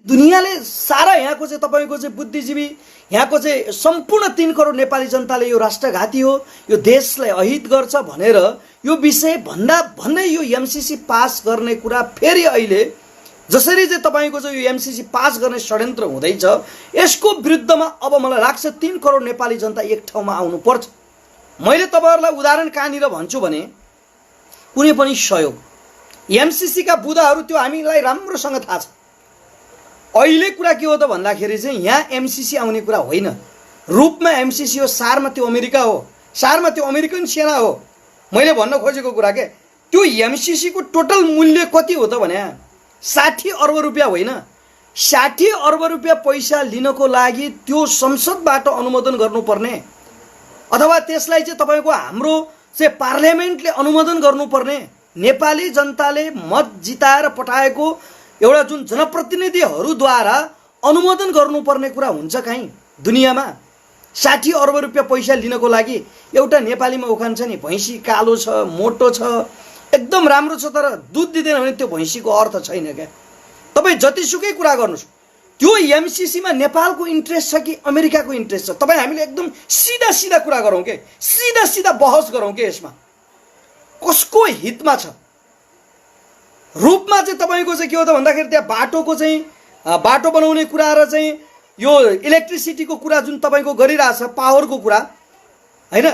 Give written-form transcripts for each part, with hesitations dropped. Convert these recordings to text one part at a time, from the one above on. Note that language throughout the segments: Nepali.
दुनियाँले सारा यहाँको चाहिँ तपाईको चाहिँ बुद्धिजीवी यहाँको चाहिँ सम्पूर्ण 3 करोड नेपाली जनताले यो राष्ट्रघाती हो, यो देशलाई अहित गर्छ भनेर यो विषय भन्दा भन्दै यो एमसीसी पास गर्ने कुरा फेरि अहिले जसरी चाहिँ तपाईको चाहिँ यो एमसीसी पास गर्ने षड्यन्त्र हुँदैछ, यसको विरुद्धमा अब मलाई लाग्छ 3 करोड नेपाली जनता एक ठाउँमा आउनु पर्छ। मैले तपाईहरुलाई उदाहरण कहाँनिर भन्छु भने कुनै पनि सहयोग एमसीसी का बुदाहरू त्यो हामीलाई राम्रोसँग थाहा छ। अहिले कुरा के हो त भन्दाखेरि चाहिँ यहाँ एमसीसी आउने कुरा होइन, रूपमा एमसीसी हो, सारमा त्यो अमेरिका हो, सारमा त्यो अमेरिकन सेना हो। मैले भन्न खोजेको कुरा के त्यो एमसीसी को टोटल मूल्य कति हो त भने 60 अर्ब रुपियाँ होइन, 60 अर्ब रुपियाँ पैसा लिनको लागि त्यो संसदबाट अनुमोदन गर्नुपर्ने अथवा त्यसलाई चाहिँ तपाईको हाम्रो चाहिँ पार्लियामेन्टले अनुमोदन गर्नुपर्ने, नेपाली जनताले मत जिताएर पठाएको एउटा जुन जनप्रतिनिधिहरूद्वारा अनुमोदन गर्नुपर्ने कुरा हुन्छ कहीँ दुनियाँमा। 60 अर्ब रुपियाँ पैसा लिनको लागि एउटा नेपालीमा उखान छ नि, भैँसी कालो छ, मोटो छ, एकदम राम्रो छ, तर दुध दिँदैन भने त्यो भैँसीको अर्थ छैन क्या। तपाईँ जतिसुकै कुरा गर्नुहोस्, त्यो एमसीसीमा नेपालको इन्ट्रेस्ट छ कि अमेरिकाको इन्ट्रेस्ट छ? तपाईँ हामीले एकदम सिधा सिधा कुरा गरौँ के, सिधा सिधा बहस गरौँ के, यसमा कसको हितमा छ? रूपमा चाहिँ तपाईको चाहिँ के हो त भन्दाखेरि त्यहाँ बाटोको चाहिँ बाटो बनाउने कुरा र चाहिँ यो इलेक्ट्रिसिटीको कुरा जुन तपाईको गरिरहेछ, पावरको कुरा हैन,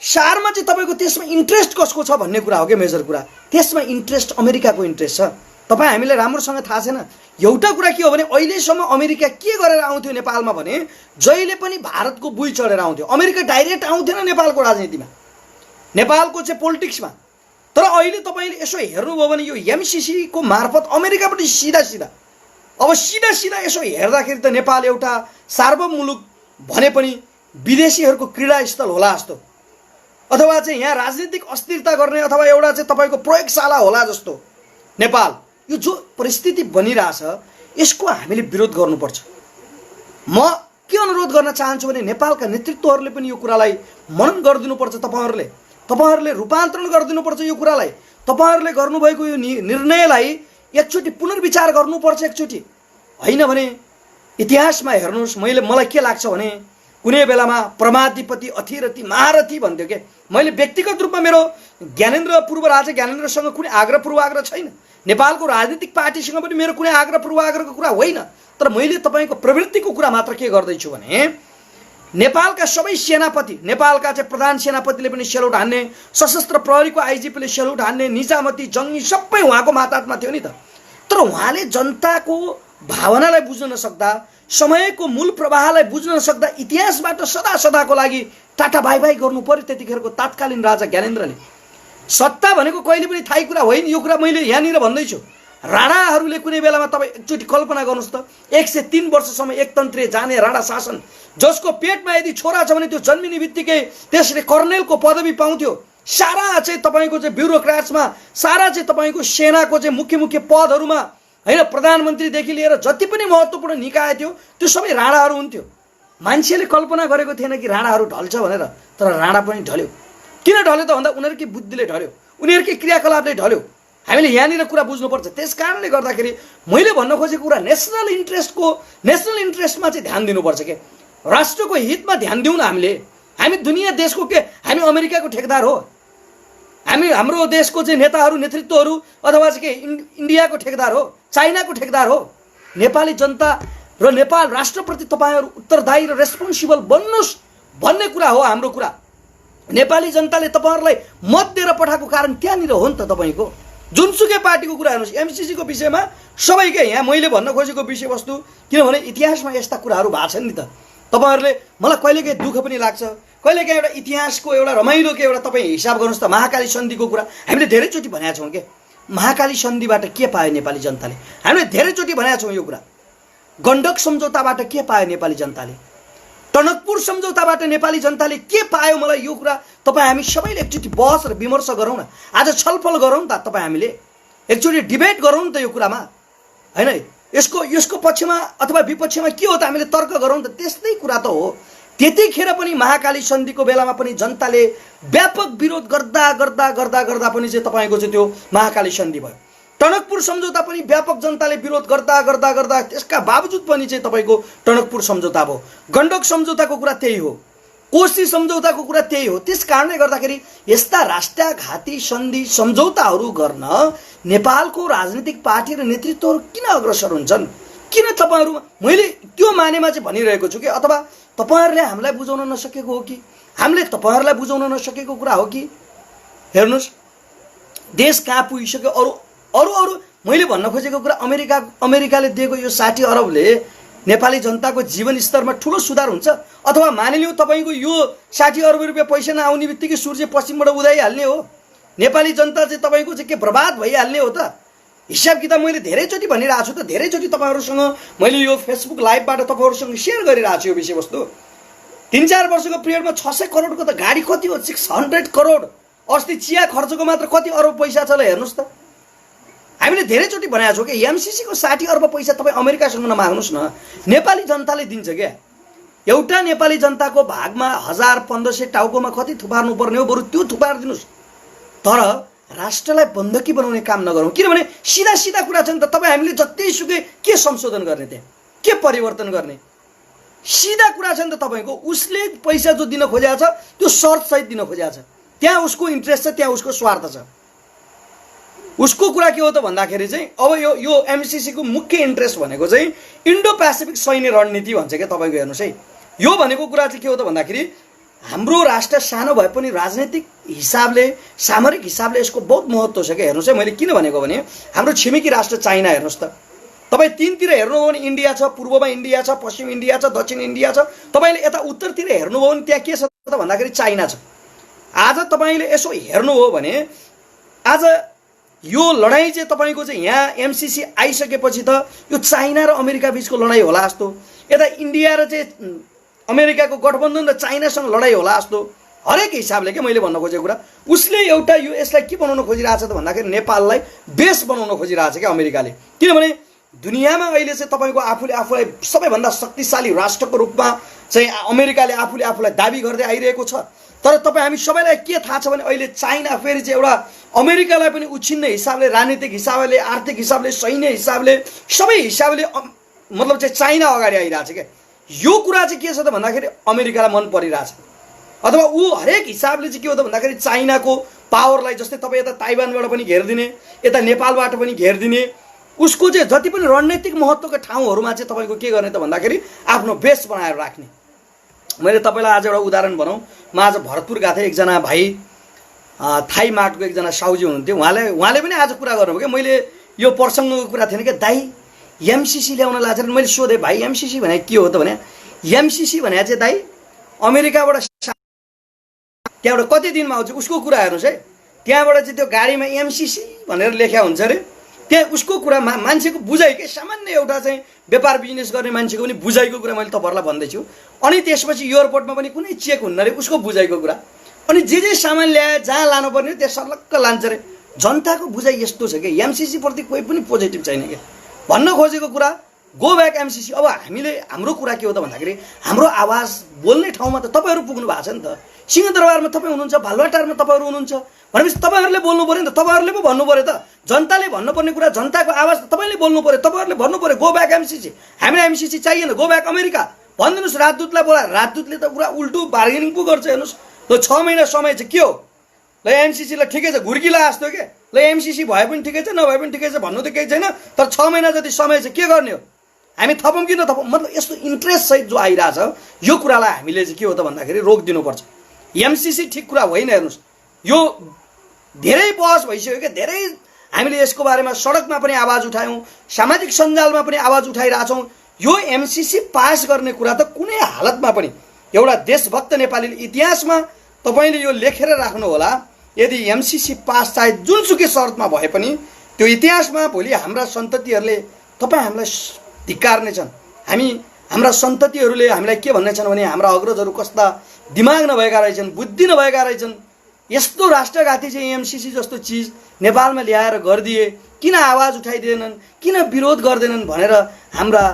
सारमा चाहिँ तपाईको त्यसमा इन्ट्रेस्ट कसको छ भन्ने कुरा हो के मेजर कुरा। त्यसमा इन्ट्रेस्ट अमेरिकाको इन्ट्रेस्ट छ। तपाईँ हामीलाई राम्रोसँग थाहा छैन। एउटा कुरा के हो भने अहिलेसम्म अमेरिका के गरेर आउँथ्यो नेपालमा भने जहिले पनि भारतको बुई चढेर आउँथ्यो। अमेरिका डाइरेक्ट आउँथेन नेपालको राजनीतिमा, नेपालको चाहिँ पोलिटिक्समा। तर अहिले तपाईले यसो हेर्नुभयो भने यो एमसीसी को मार्फत अमेरिकाबाट सिधा सिधा अब सिधा सिधा यसो हेर्दाखेरि त नेपाल एउटा सार्वभौम मुलुक भने पनि विदेशीहरूको क्रीडा स्थल होला जस्तो, अथवा चाहिँ यहाँ राजनीतिक अस्थिरता गर्ने अथवा एउटा चाहिँ तपाईको प्रयोगशाला होला जस्तो नेपाल यो जो परिस्थिति बनिरहेछ यसको हामीले विरोध गर्नुपर्छ। म के अनुरोध गर्न चाहन्छु भने नेपालका नेतृत्वहरूले पनि यो कुरालाई मनन गरिदिनुपर्छ। तपाईहरुले रूपान्तरण गरिदिनुपर्छ यो कुरालाई। तपाईहरुले गर्नुभएको यो निर्णयलाई एकचोटि पुनर्विचार गर्नुपर्छ एकचोटि। हैन भने इतिहासमा हेर्नुस्, मलाई के लाग्छ भने कुनै बेलामा प्रमाधिपति अथिरथी महारथी भन्थ्यो के। मैले व्यक्तिगत रूपमा मेरो पूर्व राजा ज्ञानेन्द्रसँग कुनै आग्रह पूर्वाग्रह छैन, नेपालको राजनीतिक पार्टीसँग पनि मेरो कुनै आग्रह पूर्वाग्रहको कुरा होइन। तर मैले तपाईको प्रवृत्तिको कुरा मात्र के गर्दैछु भने नेपालका सबै सेनापति, नेपालका चाहिँ प्रधान सेनापतिले पनि सेलुट हान्ने, सशस्त्र प्रहरीको आइजिपीले सेलुट हान्ने, निजामती जङ्गी सबै उहाँको मातहतमा थियो नि त। तर उहाँले जनताको भावनालाई बुझ्न नसक्दा, समयको मूल प्रवाहलाई बुझ्न नसक्दा इतिहासबाट सदा सदाको लागि टाटा बाई बाई गर्नु पर्यो त्यतिखेरको तात्कालीन राजा ज्ञानेन्द्रले। सत्ता भनेको कहिले पनि थाहै कुरा होइन। यो कुरा मैले यहाँनिर भन्दैछु। राणाहरूले कुनै बेलामा तपाईँ एकचोटि कल्पना गर्नुहोस् त, 103 वर्षसम्म एकतन्त्रीय जाने राणा शासन, जसको पेटमा यदि छोरा छ भने त्यो जन्मिने बित्तिकै त्यसले कर्नेलको पदवी पाउँथ्यो। सारा चाहिँ तपाईँको चाहिँ ब्युरोक्राट्समा, सारा चाहिँ तपाईँको सेनाको चाहिँ मुख्य मुख्य पदहरूमा होइन, प्रधानमन्त्रीदेखि लिएर जति पनि महत्त्वपूर्ण निकाय थियो त्यो सबै राणाहरू हुन्थ्यो। मान्छेले कल्पना गरेको थिएन कि राणाहरू ढल्छ भनेर, तर राणा पनि ढल्यो। किन ढल्यो त भन्दा उनीहरूकै बुद्धिले ढल्यो, उनीहरूकै क्रियाकलापले ढल्यो। हामीले यहाँनिर कुरा बुझ्नुपर्छ। त्यस कारणले गर्दाखेरि मैले भन्न खोजेको कुरा नेसनल इन्ट्रेस्टमा चाहिँ ध्यान दिनुपर्छ के, राष्ट्रको हितमा ध्यान दिउँ न हामीले। हामी दुनियाँ देशको के, हामी अमेरिकाको ठेकेदार हो? हामी हाम्रो देशको चाहिँ नेताहरू नेतृत्वहरू अथवा चाहिँ के इन्डियाको ठेकेदार हो, चाइनाको ठेकेदार हो? नेपाली जनता र नेपाल राष्ट्रप्रति तपाईहरु उत्तरदायी र रेस्पोन्सिबल बन्नुस् भन्ने कुरा हो हाम्रो कुरा। नेपाली जनताले तपाईहरुलाई मत दिएर पठाएको कारण त्यहाँनिर हो नि त। तपाईको जुनसुकै पार्टीको कुरा हेर्नुस्, एमसीसी को विषयमा सबैकै यहाँ मैले भन्न खोजेको विषयवस्तु, किनभने इतिहासमा यस्ता कुराहरू भएको छन् नि त। तपाईहरुले मलाई कहिलेकाहीँ दुःख पनि लाग्छ, कहिलेकाहीँ एउटा इतिहासको एउटा रमाइलोको एउटा तपाईँ हिसाब गर्नुहोस् त। महाकाली सन्धिको कुरा हामीले धेरैचोटि भनेका छौँ के, महाकाली सन्धिबाट के पायो नेपाली जनताले? हामीले धेरैचोटि भनेका छौँ यो कुरा। गण्डक सम्झौताबाट के पायो नेपाली जनताले? टनकपुर सम्झौताबाट नेपाली जनताले के पायो? मलाई यो कुरा तपाईँ हामी सबैले एकचोटि बहस र विमर्श गरौँ न। आज छलफल गरौँ त, तपाईँ हामीले एकचोटि डिबेट गरौँ नि त यो कुरामा, हैन? यसको पक्षमा अथवा विपक्षमा के हो त हामीले तर्क गरौँ त। त्यस्तै कुरा त हो। त्यतिखेर पनि महाकाली सन्धिको बेलामा पनि जनताले व्यापक विरोध गर्दा गर्दा गर्दा गर्दा पनि चाहिँ तपाईको चाहिँ त्यो महाकाली सन्धि भयो। टनकपुर सम्झौता पनि व्यापक जनताले विरोध गर्दा गर्दा गर्दा त्यसका बावजुद पनि चाहिँ तपाईँको टनकपुर सम्झौता भयो। गण्डक सम्झौताको कुरा त्यही हो, कोशी सम्झौताको कुरा त्यही हो। त्यस कारणले गर्दाखेरि यस्ता राष्ट्रघाती सन्धि सम्झौताहरू गर्न नेपालको राजनीतिक पार्टी र नेतृत्वहरू किन अग्रसर हुन्छन्? किन तपाईँहरू, मैले त्यो मानेमा चाहिँ भनिरहेको छु कि अथवा तपाईँहरूले हामीलाई बुझाउन नसकेको हो कि हामीले तपाईँहरूलाई बुझाउन नसकेको कुरा हो कि? हेर्नुहोस्, देश कहाँ पुगिसक्यो। अरू अरू अरू मैले भन्न खोजेको कुरा, अमेरिकाले दिएको यो 60 अरबले नेपाली जनताको जीवन स्तरमा ठुलो सुधार हुन्छ? अथवा मानिलिउँ तपाईँको यो 60 अर्ब रुपियाँ पैसा नआउने बित्तिकै सूर्य पश्चिमबाट उदाइहाल्ने हो, नेपाली जनता चाहिँ तपाईँको चाहिँ के बर्बाद भइहाल्ने हो त? हिसाब किताब मैले धेरैचोटि भनिरहेको छु त, धेरैचोटि तपाईँहरूसँग मैले यो फेसबुक लाइभबाट तपाईँहरूसँग सेयर गरिरहेको छु यो विषयवस्तु। 3-4 वर्षको पिरियडमा 600 करोडको त गाडी कति हो? 600 करोड। अस्ति चिया खर्चको मात्र कति अरब पैसा छ ल, हेर्नुहोस् त। हामीले धेरैचोटि भनेको छौँ कि एमसिसीको 60 अर्ब पैसा तपाईँ अमेरिकासँग नमाग्नुहोस् न, नेपाली जनताले दिन्छ क्या। एउटा नेपाली जनताको भागमा 1000-1500 टाउकोमा कति थुपार्नु पर्ने हो, बरु त्यो थुपारिदिनुहोस्। तर राष्ट्रलाई बन्धकी बनाउने काम नगरौँ, किनभने सिधा सिधा कुरा छ नि त। तपाईँ हामीले जतिसुकै के संशोधन गर्ने, त्यहाँ के परिवर्तन गर्ने? सिधा कुरा छ नि त तपाईँको। उसले पैसा जो दिन खोजेको छ त्यो शर्तसहित दिन खोजेको छ, त्यहाँ उसको इन्ट्रेस्ट छ, त्यहाँ उसको स्वार्थ छ। उसको कुरा के हो त भन्दाखेरि चाहिँ अब यो एमसिसीको मुख्य इन्ट्रेस्ट भनेको चाहिँ इन्डो पेसिफिक सैन्य रणनीति भन्छ क्या तपाईँको। हेर्नुहोस् है, यो भनेको कुरा चाहिँ के हो त भन्दाखेरि हाम्रो राष्ट्र सानो भए पनि राजनीतिक हिसाबले, सामरिक हिसाबले यसको बहुत महत्त्व छ क्या। हेर्नुहोस् है, मैले किन भनेको भने हाम्रो छिमेकी राष्ट्र चाइना, हेर्नुहोस् त तपाईँ तीनतिर हेर्नुभयो भने इन्डिया छ, पूर्वमा इन्डिया छ, पश्चिम इन्डिया छ, दक्षिण इन्डिया छ। तपाईँले यता उत्तरतिर हेर्नुभयो भने त्यहाँ के छ त भन्दाखेरि चाइना छ। आज तपाईँले यसो हेर्नुभयो भने आज यो लडाइँ चाहिँ तपाईँको चाहिँ यहाँ एमसिसी आइसकेपछि त यो चाइना र अमेरिका बिचको लडाइँ होला जस्तो, यता इन्डिया र चाहिँ अमेरिकाको गठबन्धन र चाइनासँग लडाइँ होला जस्तो हरेक हिसाबले के मैले भन्न खोजेको कुरा। उसले एउटा यो यसलाई के बनाउन खोजिरहेछ त भन्दाखेरि नेपाललाई बेस बनाउन खोजिरहेछ क्या अमेरिकाले। किनभने दुनियाँमा अहिले चाहिँ तपाईँको आफूलाई सबैभन्दा शक्तिशाली राष्ट्रको रूपमा चाहिँ अमेरिकाले आफूलाई दाबी गर्दै आइरहेको छ। तर तपाईँ हामी सबैलाई के थाहा छ भने अहिले चाइना फेरि चाहिँ एउटा अमेरिकालाई पनि उछिन्ने हिसाबले, राजनीतिक हिसाबले, आर्थिक हिसाबले, सैन्य हिसाबले, सबै हिसाबले मतलब चाहिँ चाइना अगाडि आइरहेछ क्या। यो कुरा चाहिँ के छ त भन्दाखेरि अमेरिकालाई मन परिरहेछ। अथवा ऊ हरेक हिसाबले चाहिँ के हो त भन्दाखेरि चाइनाको पावरलाई, जस्तै तपाईँ यता ताइवानबाट पनि घेरिदिने, यता नेपालबाट पनि घेरिदिने, उसको चाहिँ जति पनि रणनीतिक महत्त्वका ठाउँहरूमा चाहिँ तपाईँको के गर्ने त भन्दाखेरि आफ्नो बेस बनाएर राख्ने। मैले तपाईँलाई आज एउटा उदाहरण भनौँ, म आज भरतपुर गएको थिएँ, एकजना भाइ थाई माटको एकजना साउजी हुनुहुन्थ्यो, उहाँले पनि आज कुरा गर्नुभयो क्या। मैले यो प्रसङ्गको कुरा थिएन क्या, दाइ एमसिसी ल्याउन लागेर मैले सोधेँ, भाइ एमसिसी भने के हो त भने, एमसिसी भने चाहिँ दाइ अमेरिकाबाट त्यहाँबाट कति दिनमा आउँछ उसको कुरा हेर्नुहोस् है। त्यहाँबाट चाहिँ त्यो गाडीमा एमसिसी भनेर लेख्या हुन्छ अरे, त्यहाँ उसको कुरा मान्छेको बुझाइ के, सामान्य एउटा चाहिँ व्यापार बिजनेस गर्ने मान्छेको पनि बुझाइको कुरा मैले तपाईँहरूलाई भन्दैछु। अनि त्यसपछि एयरपोर्टमा पनि कुनै चेक हुन्न अरे, उसको बुझाइको कुरा। अनि जे सामान ल्याए जहाँ लानुपर्ने त्यहाँ सर्लक्क लान्छ अरे। जनताको बुझाइ यस्तो छ कि एमसिसी प्रति कोही पनि पोजिटिभ छैन क्या। भन्न खोजेको कुरा गो ब्याक एमसिसी। अब हाम्रो कुरा के हो त भन्दाखेरि हाम्रो आवाज बोल्ने ठाउँमा त तपाईँहरू पुग्नु भएको छ नि त। सिंहदरबारमा तपाईँ हुनुहुन्छ, भालुवाटारमा तपाईँहरू हुनुहुन्छ भनेपछि तपाईँहरूले बोल्नु पऱ्यो नि त, तपाईँहरूले पो भन्नु पऱ्यो त। जनताले भन्नुपर्ने कुरा, जनताको आवाज त तपाईँले बोल्नु पऱ्यो, तपाईँहरूले भन्नु पऱ्यो गो ब्याक एमसिसी, हामीलाई एमसिसी चाहिएन, गो ब्याक अमेरिका भनिदिनुहोस्। राजदूतलाई बोलाएर राजदूतले त पुरा उल्टो बार्गेनिङ पो गर्छ। हेर्नुहोस् ल, 6 महिना समय चाहिँ के हो ल, एमसिसीलाई ठिकै छ घुर्किला जस्तो के, ल एमसिसी भए पनि ठिकै छ, नभए पनि ठिकै छ, भन्नु त केही छैन। तर 6 महिना जति समय चाहिँ के गर्ने हो, हामी थपौँ कि नथपौँ। मतलब यस्तो इन्ट्रेस्ट सहित जो आइरहेछ यो कुरालाई हामीले चाहिँ के हो त भन्दाखेरि रोकिदिनुपर्छ। एमसिसी ठिक कुरा होइन। हेर्नुहोस्, यो धेरै बहस भइसक्यो क्या, धेरै हामीले यसको बारेमा सडकमा पनि आवाज उठायौँ, सामाजिक सञ्जालमा पनि आवाज उठाइरहेछौँ। यो एमसिसी पास गर्ने कुरा त कुनै हालतमा पनि एउटा देशभक्त नेपालीले इतिहासमा तपाईँले यो लेखेर राख्नु होला। यदि एमसिसी पास चाहे जुनसुकै शर्तमा भए पनि त्यो इतिहासमा भोलि हाम्रा सन्ततिहरूले तपाईँ हामीलाई धिक्कार्ने छन्। हाम्रा सन्ततिहरूले हामीलाई के भन्ने छन् भने हाम्रा अग्रजहरू कस्ता दिमाग नभएका रहेछन्, बुद्धि नभएका रहेछन्, यस्तो राष्ट्रघाती चाहिँ एमसिसी जस्तो चिज नेपालमा ल्याएर गरिदिए, किन आवाज उठाइदिएनन्, किन विरोध गर्दैनन् भनेर हाम्रा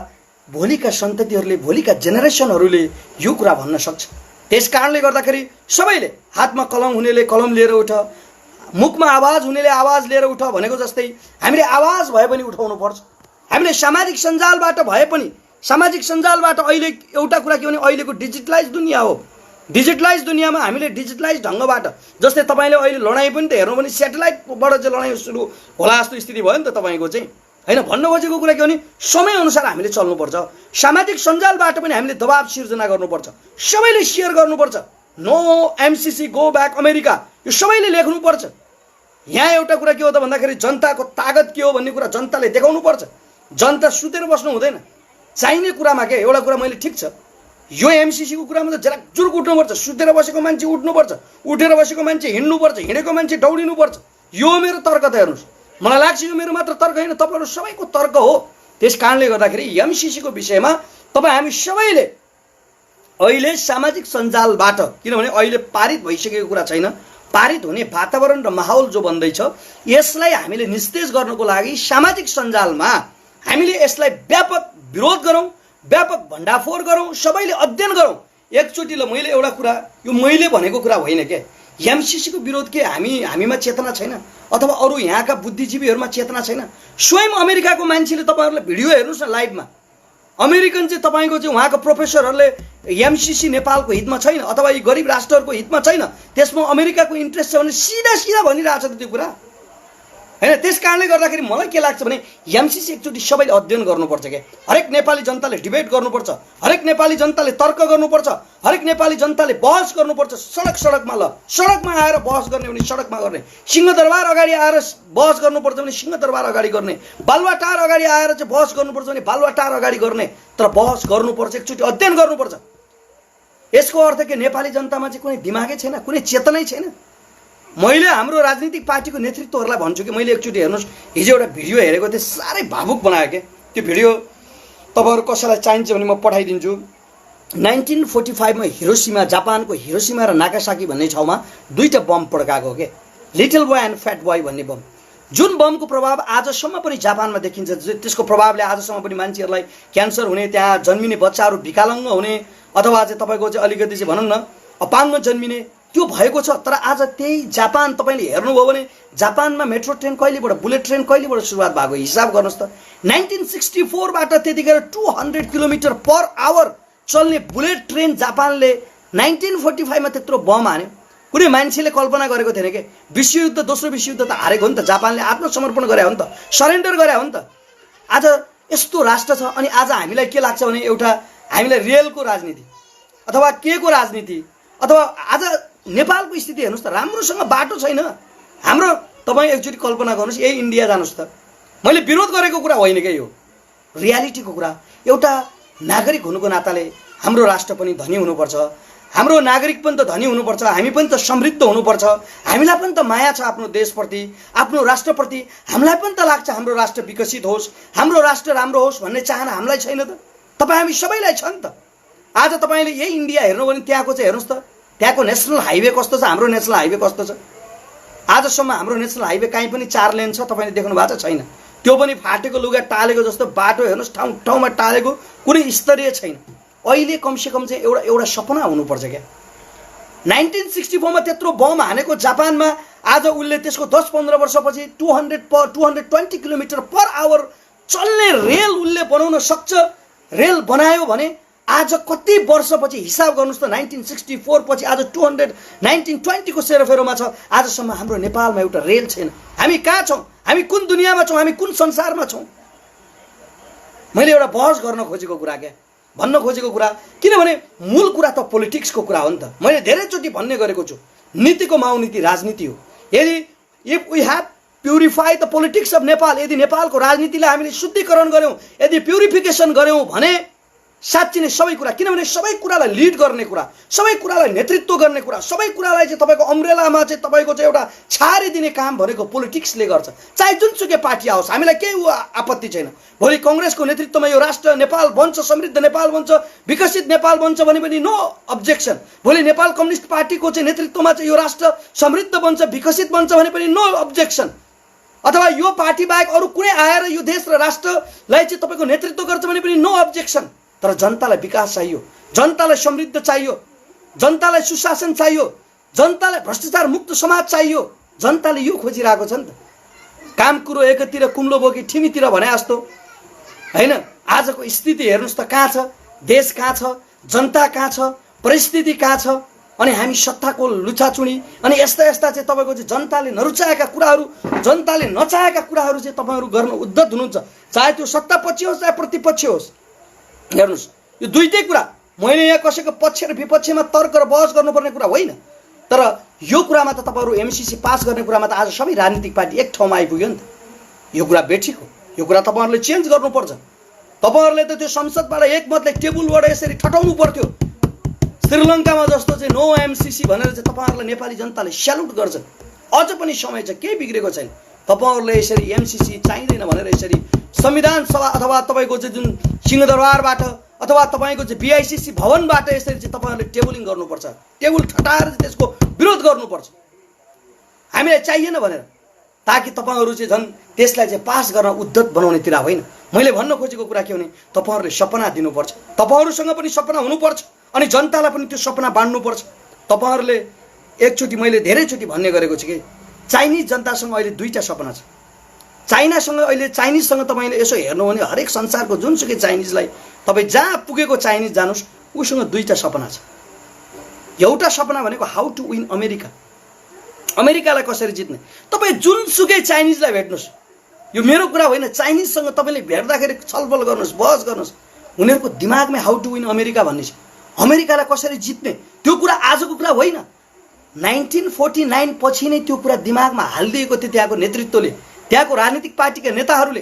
भोलिका सन्ततिहरूले, भोलिका जेनेरेसनहरूले यो कुरा भन्न सक्छ। त्यस कारणले गर्दाखेरि सबैले हातमा कलम हुनेले कलम लिएर उठ, मुखमा आवाज हुनेले आवाज लिएर उठ भनेको जस्तै हामीले आवाज भए पनि उठाउनु पर्छ। हामीले सामाजिक सञ्जालबाट भए पनि, सामाजिक सञ्जालबाट अहिले एउटा कुरा के भने अहिलेको डिजिटलाइज दुनियाँ हो। डिजिटलाइज दुनियाँमा हामीले डिजिटलाइज ढङ्गबाट, जस्तै तपाईँले अहिले लडाइँ पनि त हेर्नु भने सेटेलाइटबाट चाहिँ लडाइँ सुरु होला जस्तो स्थिति भयो नि त तपाईँको चाहिँ, होइन? भन्न खोजेको कुरा के भने समयअनुसार हामीले चल्नुपर्छ। सामाजिक सञ्जालबाट पनि हामीले दबाब सिर्जना गर्नुपर्छ, सबैले सेयर गर्नुपर्छ। No MCC go back America, यो सबैले लेख्नुपर्छ। यहाँ एउटा कुरा के हो त भन्दाखेरि जनताको तागत के हो भन्ने कुरा जनताले देखाउनुपर्छ। जनता सुतेर बस्नु हुँदैन। चाहिने कुरामा के एउटा कुरा मैले ठिक छ, यो एमसिसीको कुरामा त जराकजुरुक उठ्नुपर्छ। सुतेर बसेको मान्छे उठ्नुपर्छ, उठेर बसेको मान्छे हिँड्नुपर्छ, हिँडेको मान्छे दौडिनुपर्छ। यो मेरो तर्क त हेर्नुहोस्, मलाई लाग्छ यो मेरो मात्र तर्क होइन, तपाईँहरू सबैको तर्क हो। त्यस कारणले गर्दाखेरि एमसिसीको विषयमा तपाईँ हामी सबैले अहिले सामाजिक सञ्जालबाट, किनभने अहिले पारित भइसकेको कुरा छैन, पारित हुने वातावरण र माहौल जो बन्दैछ, यसलाई हामीले निस्तेज गर्नको लागि सामाजिक सञ्जालमा हामीले यसलाई व्यापक विरोध गरौँ, व्यापक भण्डाफोर गरौँ, सबैले अध्ययन गरौँ। एकचोटि ल मैले एउटा कुरा, यो मैले भनेको कुरा होइन के, एमसिसीको विरोध के हामीमा चेतना छैन अथवा अरू यहाँका बुद्धिजीवीहरूमा चेतना छैन? स्वयं अमेरिकाको मान्छेले, तपाईँहरूले भिडियो हेर्नुहोस् न लाइभमा, अमेरिकन चाहिँ तपाईँको चाहिँ उहाँको प्रोफेसरहरूले एमसिसी नेपालको हितमा छैन अथवा यी गरिब राष्ट्रहरूको हितमा छैन, त्यसमा अमेरिकाको इन्ट्रेस्ट छ भने सिधा सिधा भनिरहेछ त त्यो कुरा, होइन? त्यस कारणले गर्दाखेरि मलाई के लाग्छ भने एमसिसी एकचोटि सबैले अध्ययन गर्नुपर्छ क्या। हरेक नेपाली जनताले डिबेट गर्नुपर्छ, हरेक नेपाली जनताले तर्क गर्नुपर्छ, हरेक नेपाली जनताले बहस गर्नुपर्छ। सडकमा ल सडकमा आएर बहस गर्ने भने सडकमा गर्ने, सिंहदरबार अगाडि आएर बहस गर्नुपर्छ भने सिंहदरबार अगाडि गर्ने, बालुवाटार अगाडि आएर चाहिँ बहस गर्नुपर्छ भने बालुवाटार अगाडि गर्ने, तर बहस गर्नुपर्छ, एकचोटि अध्ययन गर्नुपर्छ। यसको अर्थ के नेपाली जनतामा चाहिँ कुनै दिमागै छैन, कुनै चेतनै छैन। मैले हाम्रो राजनीतिक पार्टीको नेतृत्वहरूलाई भन्छु कि मैले एकचोटि हेर्नुहोस्, हिजो एउटा भिडियो हेरेको थिएँ, साह्रै भावुक बनायो क्या त्यो भिडियो। तपाईँहरू कसैलाई चाहिन्छ भने म पठाइदिन्छु। 1945 मा हिरोसिमा, जापानको हिरोसिमा र नागासाकी भन्ने ठाउँमा दुईटा बम पड्काएको के, little boy and fat boy भन्ने बम, जुन बमको प्रभाव आजसम्म पनि जापानमा देखिन्छ। त्यसको प्रभावले आजसम्म पनि मान्छेहरूलाई क्यान्सर हुने, त्यहाँ जन्मिने बच्चाहरू विकलाङ्ग हुने अथवा चाहिँ तपाईँको चाहिँ अलिकति चाहिँ भनौँ न अपाङ्ग जन्मिने, त्यो भएको छ। तर आज त्यही जापान तपाईँले हेर्नुभयो भने जापानमा मेट्रो ट्रेन कहिलेबाट, बुलेट ट्रेन कहिलेबाट सुरुवात भएको हिसाब गर्नुहोस् त। 1964 बाट त्यतिखेर 200 किलोमिटर पर आवर चल्ने बुलेट ट्रेन जापानले 1945 मा त्यत्रो बम हान्यो। कुनै मान्छेले कल्पना गरेको थिएन के। विश्वयुद्ध, दोस्रो विश्वयुद्ध त हारेको हो नि त, जापानले आत्मसमर्पण गरे हो नि त, सरेन्डर गरे हो नि त। आज यस्तो राष्ट्र छ अनि आज हामीलाई के लाग्छ भने एउटा हामीलाई रेलको राजनीति अथवा के को राजनीति, अथवा आज नेपालको स्थिति हेर्नुहोस् त, राम्रोसँग बाटो छैन हाम्रो। तपाईँ एकचोटि कल्पना गर्नुहोस्, यही इन्डिया जानुहोस् त। मैले विरोध गरेको कुरा होइन क्या, यो रियालिटीको कुरा। एउटा नागरिक हुनुको नाताले हाम्रो राष्ट्र पनि धनी हुनुपर्छ, हाम्रो नागरिक पनि त धनी हुनुपर्छ, हामी पनि त समृद्ध हुनुपर्छ, हामीलाई पनि त माया छ आफ्नो देशप्रति, आफ्नो राष्ट्रप्रति। हामीलाई पनि त लाग्छ हाम्रो राष्ट्र विकसित होस्, हाम्रो राष्ट्र राम्रो होस् भन्ने चाहना हामीलाई छैन त? तपाईँ हामी सबैलाई छ नि त। आज तपाईँले यही इन्डिया हेर्नु भने त्यहाँको चाहिँ हेर्नुहोस् त, त्यहाँको नेसनल हाइवे कस्तो छ, हाम्रो नेसनल हाइवे कस्तो छ। आजसम्म हाम्रो नेसनल हाइवे कहीँ पनि 4 लेन छ, तपाईँले देख्नु भएको छैन। त्यो पनि फाटेको लुगा टालेको जस्तो बाटो हेर्नुहोस्, ठाउँ ठाउँमा टालेको, कुनै स्तरीय छैन। अहिले कमसेकम चाहिँ एउटा सपना हुनुपर्छ क्या। 1964 मा त्यत्रो बम हानेको जापानमा आज उसले त्यसको 10-15 वर्षपछि 220 किलोमिटर पर आवर चल्ने रेल उसले बनाउन सक्छ। रेल बनायो भने आज कति वर्षपछि हिसाब गर्नुहोस् त, 1964 पछि आज 1920 को सेरोफेरोमा छ। आजसम्म हाम्रो नेपालमा एउटा रेल छैन। हामी कहाँ छौँ? हामी कुन दुनियाँमा छौँ? हामी कुन संसारमा छौँ? मैले एउटा बहस गर्न खोजेको कुरा क्या, भन्न खोजेको कुरा, किनभने मूल कुरा त पोलिटिक्सको कुरा हो नि त। मैले धेरैचोटि भन्ने गरेको छु, नीतिको माउनीति राजनीति हो। यदि if we have purify the politics of Nepal, यदि नेपालको राजनीतिलाई हामीले शुद्धिकरण गऱ्यौँ, यदि प्युरिफिकेसन गऱ्यौँ भने साँच्ची नै सबै कुरा, किनभने सबै कुरालाई लिड गर्ने कुरा, सबै कुरालाई नेतृत्व गर्ने कुरा, सबै कुरालाई चाहिँ तपाईँको अम्ब्रेलामा चाहिँ तपाईँको चाहिँ एउटा छारिदिने काम भनेको पोलिटिक्सले गर्छ। चाहे जुनसुकै पार्टी आओस्, हामीलाई केही आपत्ति छैन। भोलि कङ्ग्रेसको नेतृत्वमा यो राष्ट्र नेपाल बन्छ, समृद्ध नेपाल बन्छ, विकसित नेपाल बन्छ भने पनि नो अब्जेक्सन। भोलि नेपाल कम्युनिस्ट पार्टीको चाहिँ नेतृत्वमा चाहिँ यो राष्ट्र समृद्ध बन्छ, विकसित बन्छ भने पनि नो अब्जेक्सन। अथवा यो पार्टी बाहेक अरू कुनै आएर यो देश र राष्ट्रलाई चाहिँ तपाईँको नेतृत्व गर्छ भने पनि नो अब्जेक्सन। तर जनतालाई विकास चाहियो, जनतालाई समृद्ध चाहियो, जनतालाई सुशासन चाहियो, जनतालाई भ्रष्टाचार मुक्त समाज चाहियो। जनताले यो खोजिरहेको छ नि त। काम कुरो एकतिर कुम्लो बोकी ठिमीतिर भने जस्तो हैन। आजको स्थिति हेर्नुस् त कहाँ छ, देश कहाँ छ, जनता कहाँ छ, परिस्थिति कहाँ छ। अनि हामी सत्ताको लुछाचुडी अनि यस्ता यस्ता चाहिँ तपाईँको चाहिँ जनताले नरुचाएका कुराहरू, जनताले नचाहेका कुराहरू चाहिँ तपाईँहरू गर्न उद्धत हुनुहुन्छ, चाहे त्यो सत्ता पक्ष होस् चाहे प्रतिपक्ष होस्। हेर्नुहोस् यो दुईटै कुरा, मैले यहाँ कसैको पक्ष र विपक्षमा तर्क र बहस गर्नुपर्ने कुरा होइन, तर यो कुरामा त तपाईँहरू एमसीसी पास गर्ने कुरामा त आज सबै राजनीतिक पार्टी एक ठाउँमा आइपुग्यो नि त। यो कुरा बेठिक हो, यो कुरा तपाईँहरूले चेन्ज गर्नुपर्छ। तपाईँहरूले त त्यो संसदबाट एकमतले टेबलबाट यसरी ठटाउनु पर्थ्यो। श्रीलङ्कामा जस्तो चाहिँ नो एमसीसी भनेर चाहिँ तपाईँहरूलाई नेपाली जनताले स्यालुट गर्छन्। अझ पनि समय छ, केही बिग्रेको छैन। तपाईँहरूले यसरी एमसीसी चाहिँदैन भनेर यसरी संविधान सभा अथवा तपाईँको चाहिँ जुन सिंहदरबारबाट अथवा तपाईँको चाहिँ बीआईसीसी भवनबाट यसरी चाहिँ तपाईँहरूले टेबलिङ गर्नुपर्छ, टेबल ठटाएर त्यसको विरोध गर्नुपर्छ हामीलाई चाहिएन भनेर, ताकि तपाईँहरू चाहिँ झन् त्यसलाई चाहिँ पास गर्न उद्धत बनाउनेतिर होइन। मैले भन्न खोजेको कुरा के भने तपाईँहरूले सपना दिनुपर्छ, तपाईँहरूसँग पनि सपना हुनुपर्छ अनि जनतालाई पनि त्यो सपना बाँड्नुपर्छ। तपाईँहरूले एकचोटि मैले धेरैचोटि भन्ने गरेको छु कि चाइनिज जनतासँग अहिले दुईटा सपना छ। चाइनासँग अहिले चाइनिजसँग तपाईँले यसो हेर्नु भने हरेक संसारको जुनसुकै चाइनिजलाई तपाईँ जहाँ पुगेको चाइनिज जानुहोस् उसँग दुईटा सपना छ। एउटा सपना भनेको हाउ टु विन अमेरिका, अमेरिकालाई कसरी जित्ने। तपाईँ जुनसुकै चाइनिजलाई भेट्नुहोस्, यो मेरो कुरा होइन, चाइनिजसँग तपाईँले भेट्दाखेरि छलफल गर्नुहोस्, बहस गर्नुहोस्, उनीहरूको दिमागमै हाउ टु विन अमेरिका भन्ने छ। अमेरिकालाई कसरी जित्ने त्यो कुरा आजको कुरा होइन, 1949 पछि नै त्यो कुरा दिमागमा हालिदिएको थियो त्यहाँको नेतृत्वले, त्यहाँको राजनीतिक पार्टीका नेताहरूले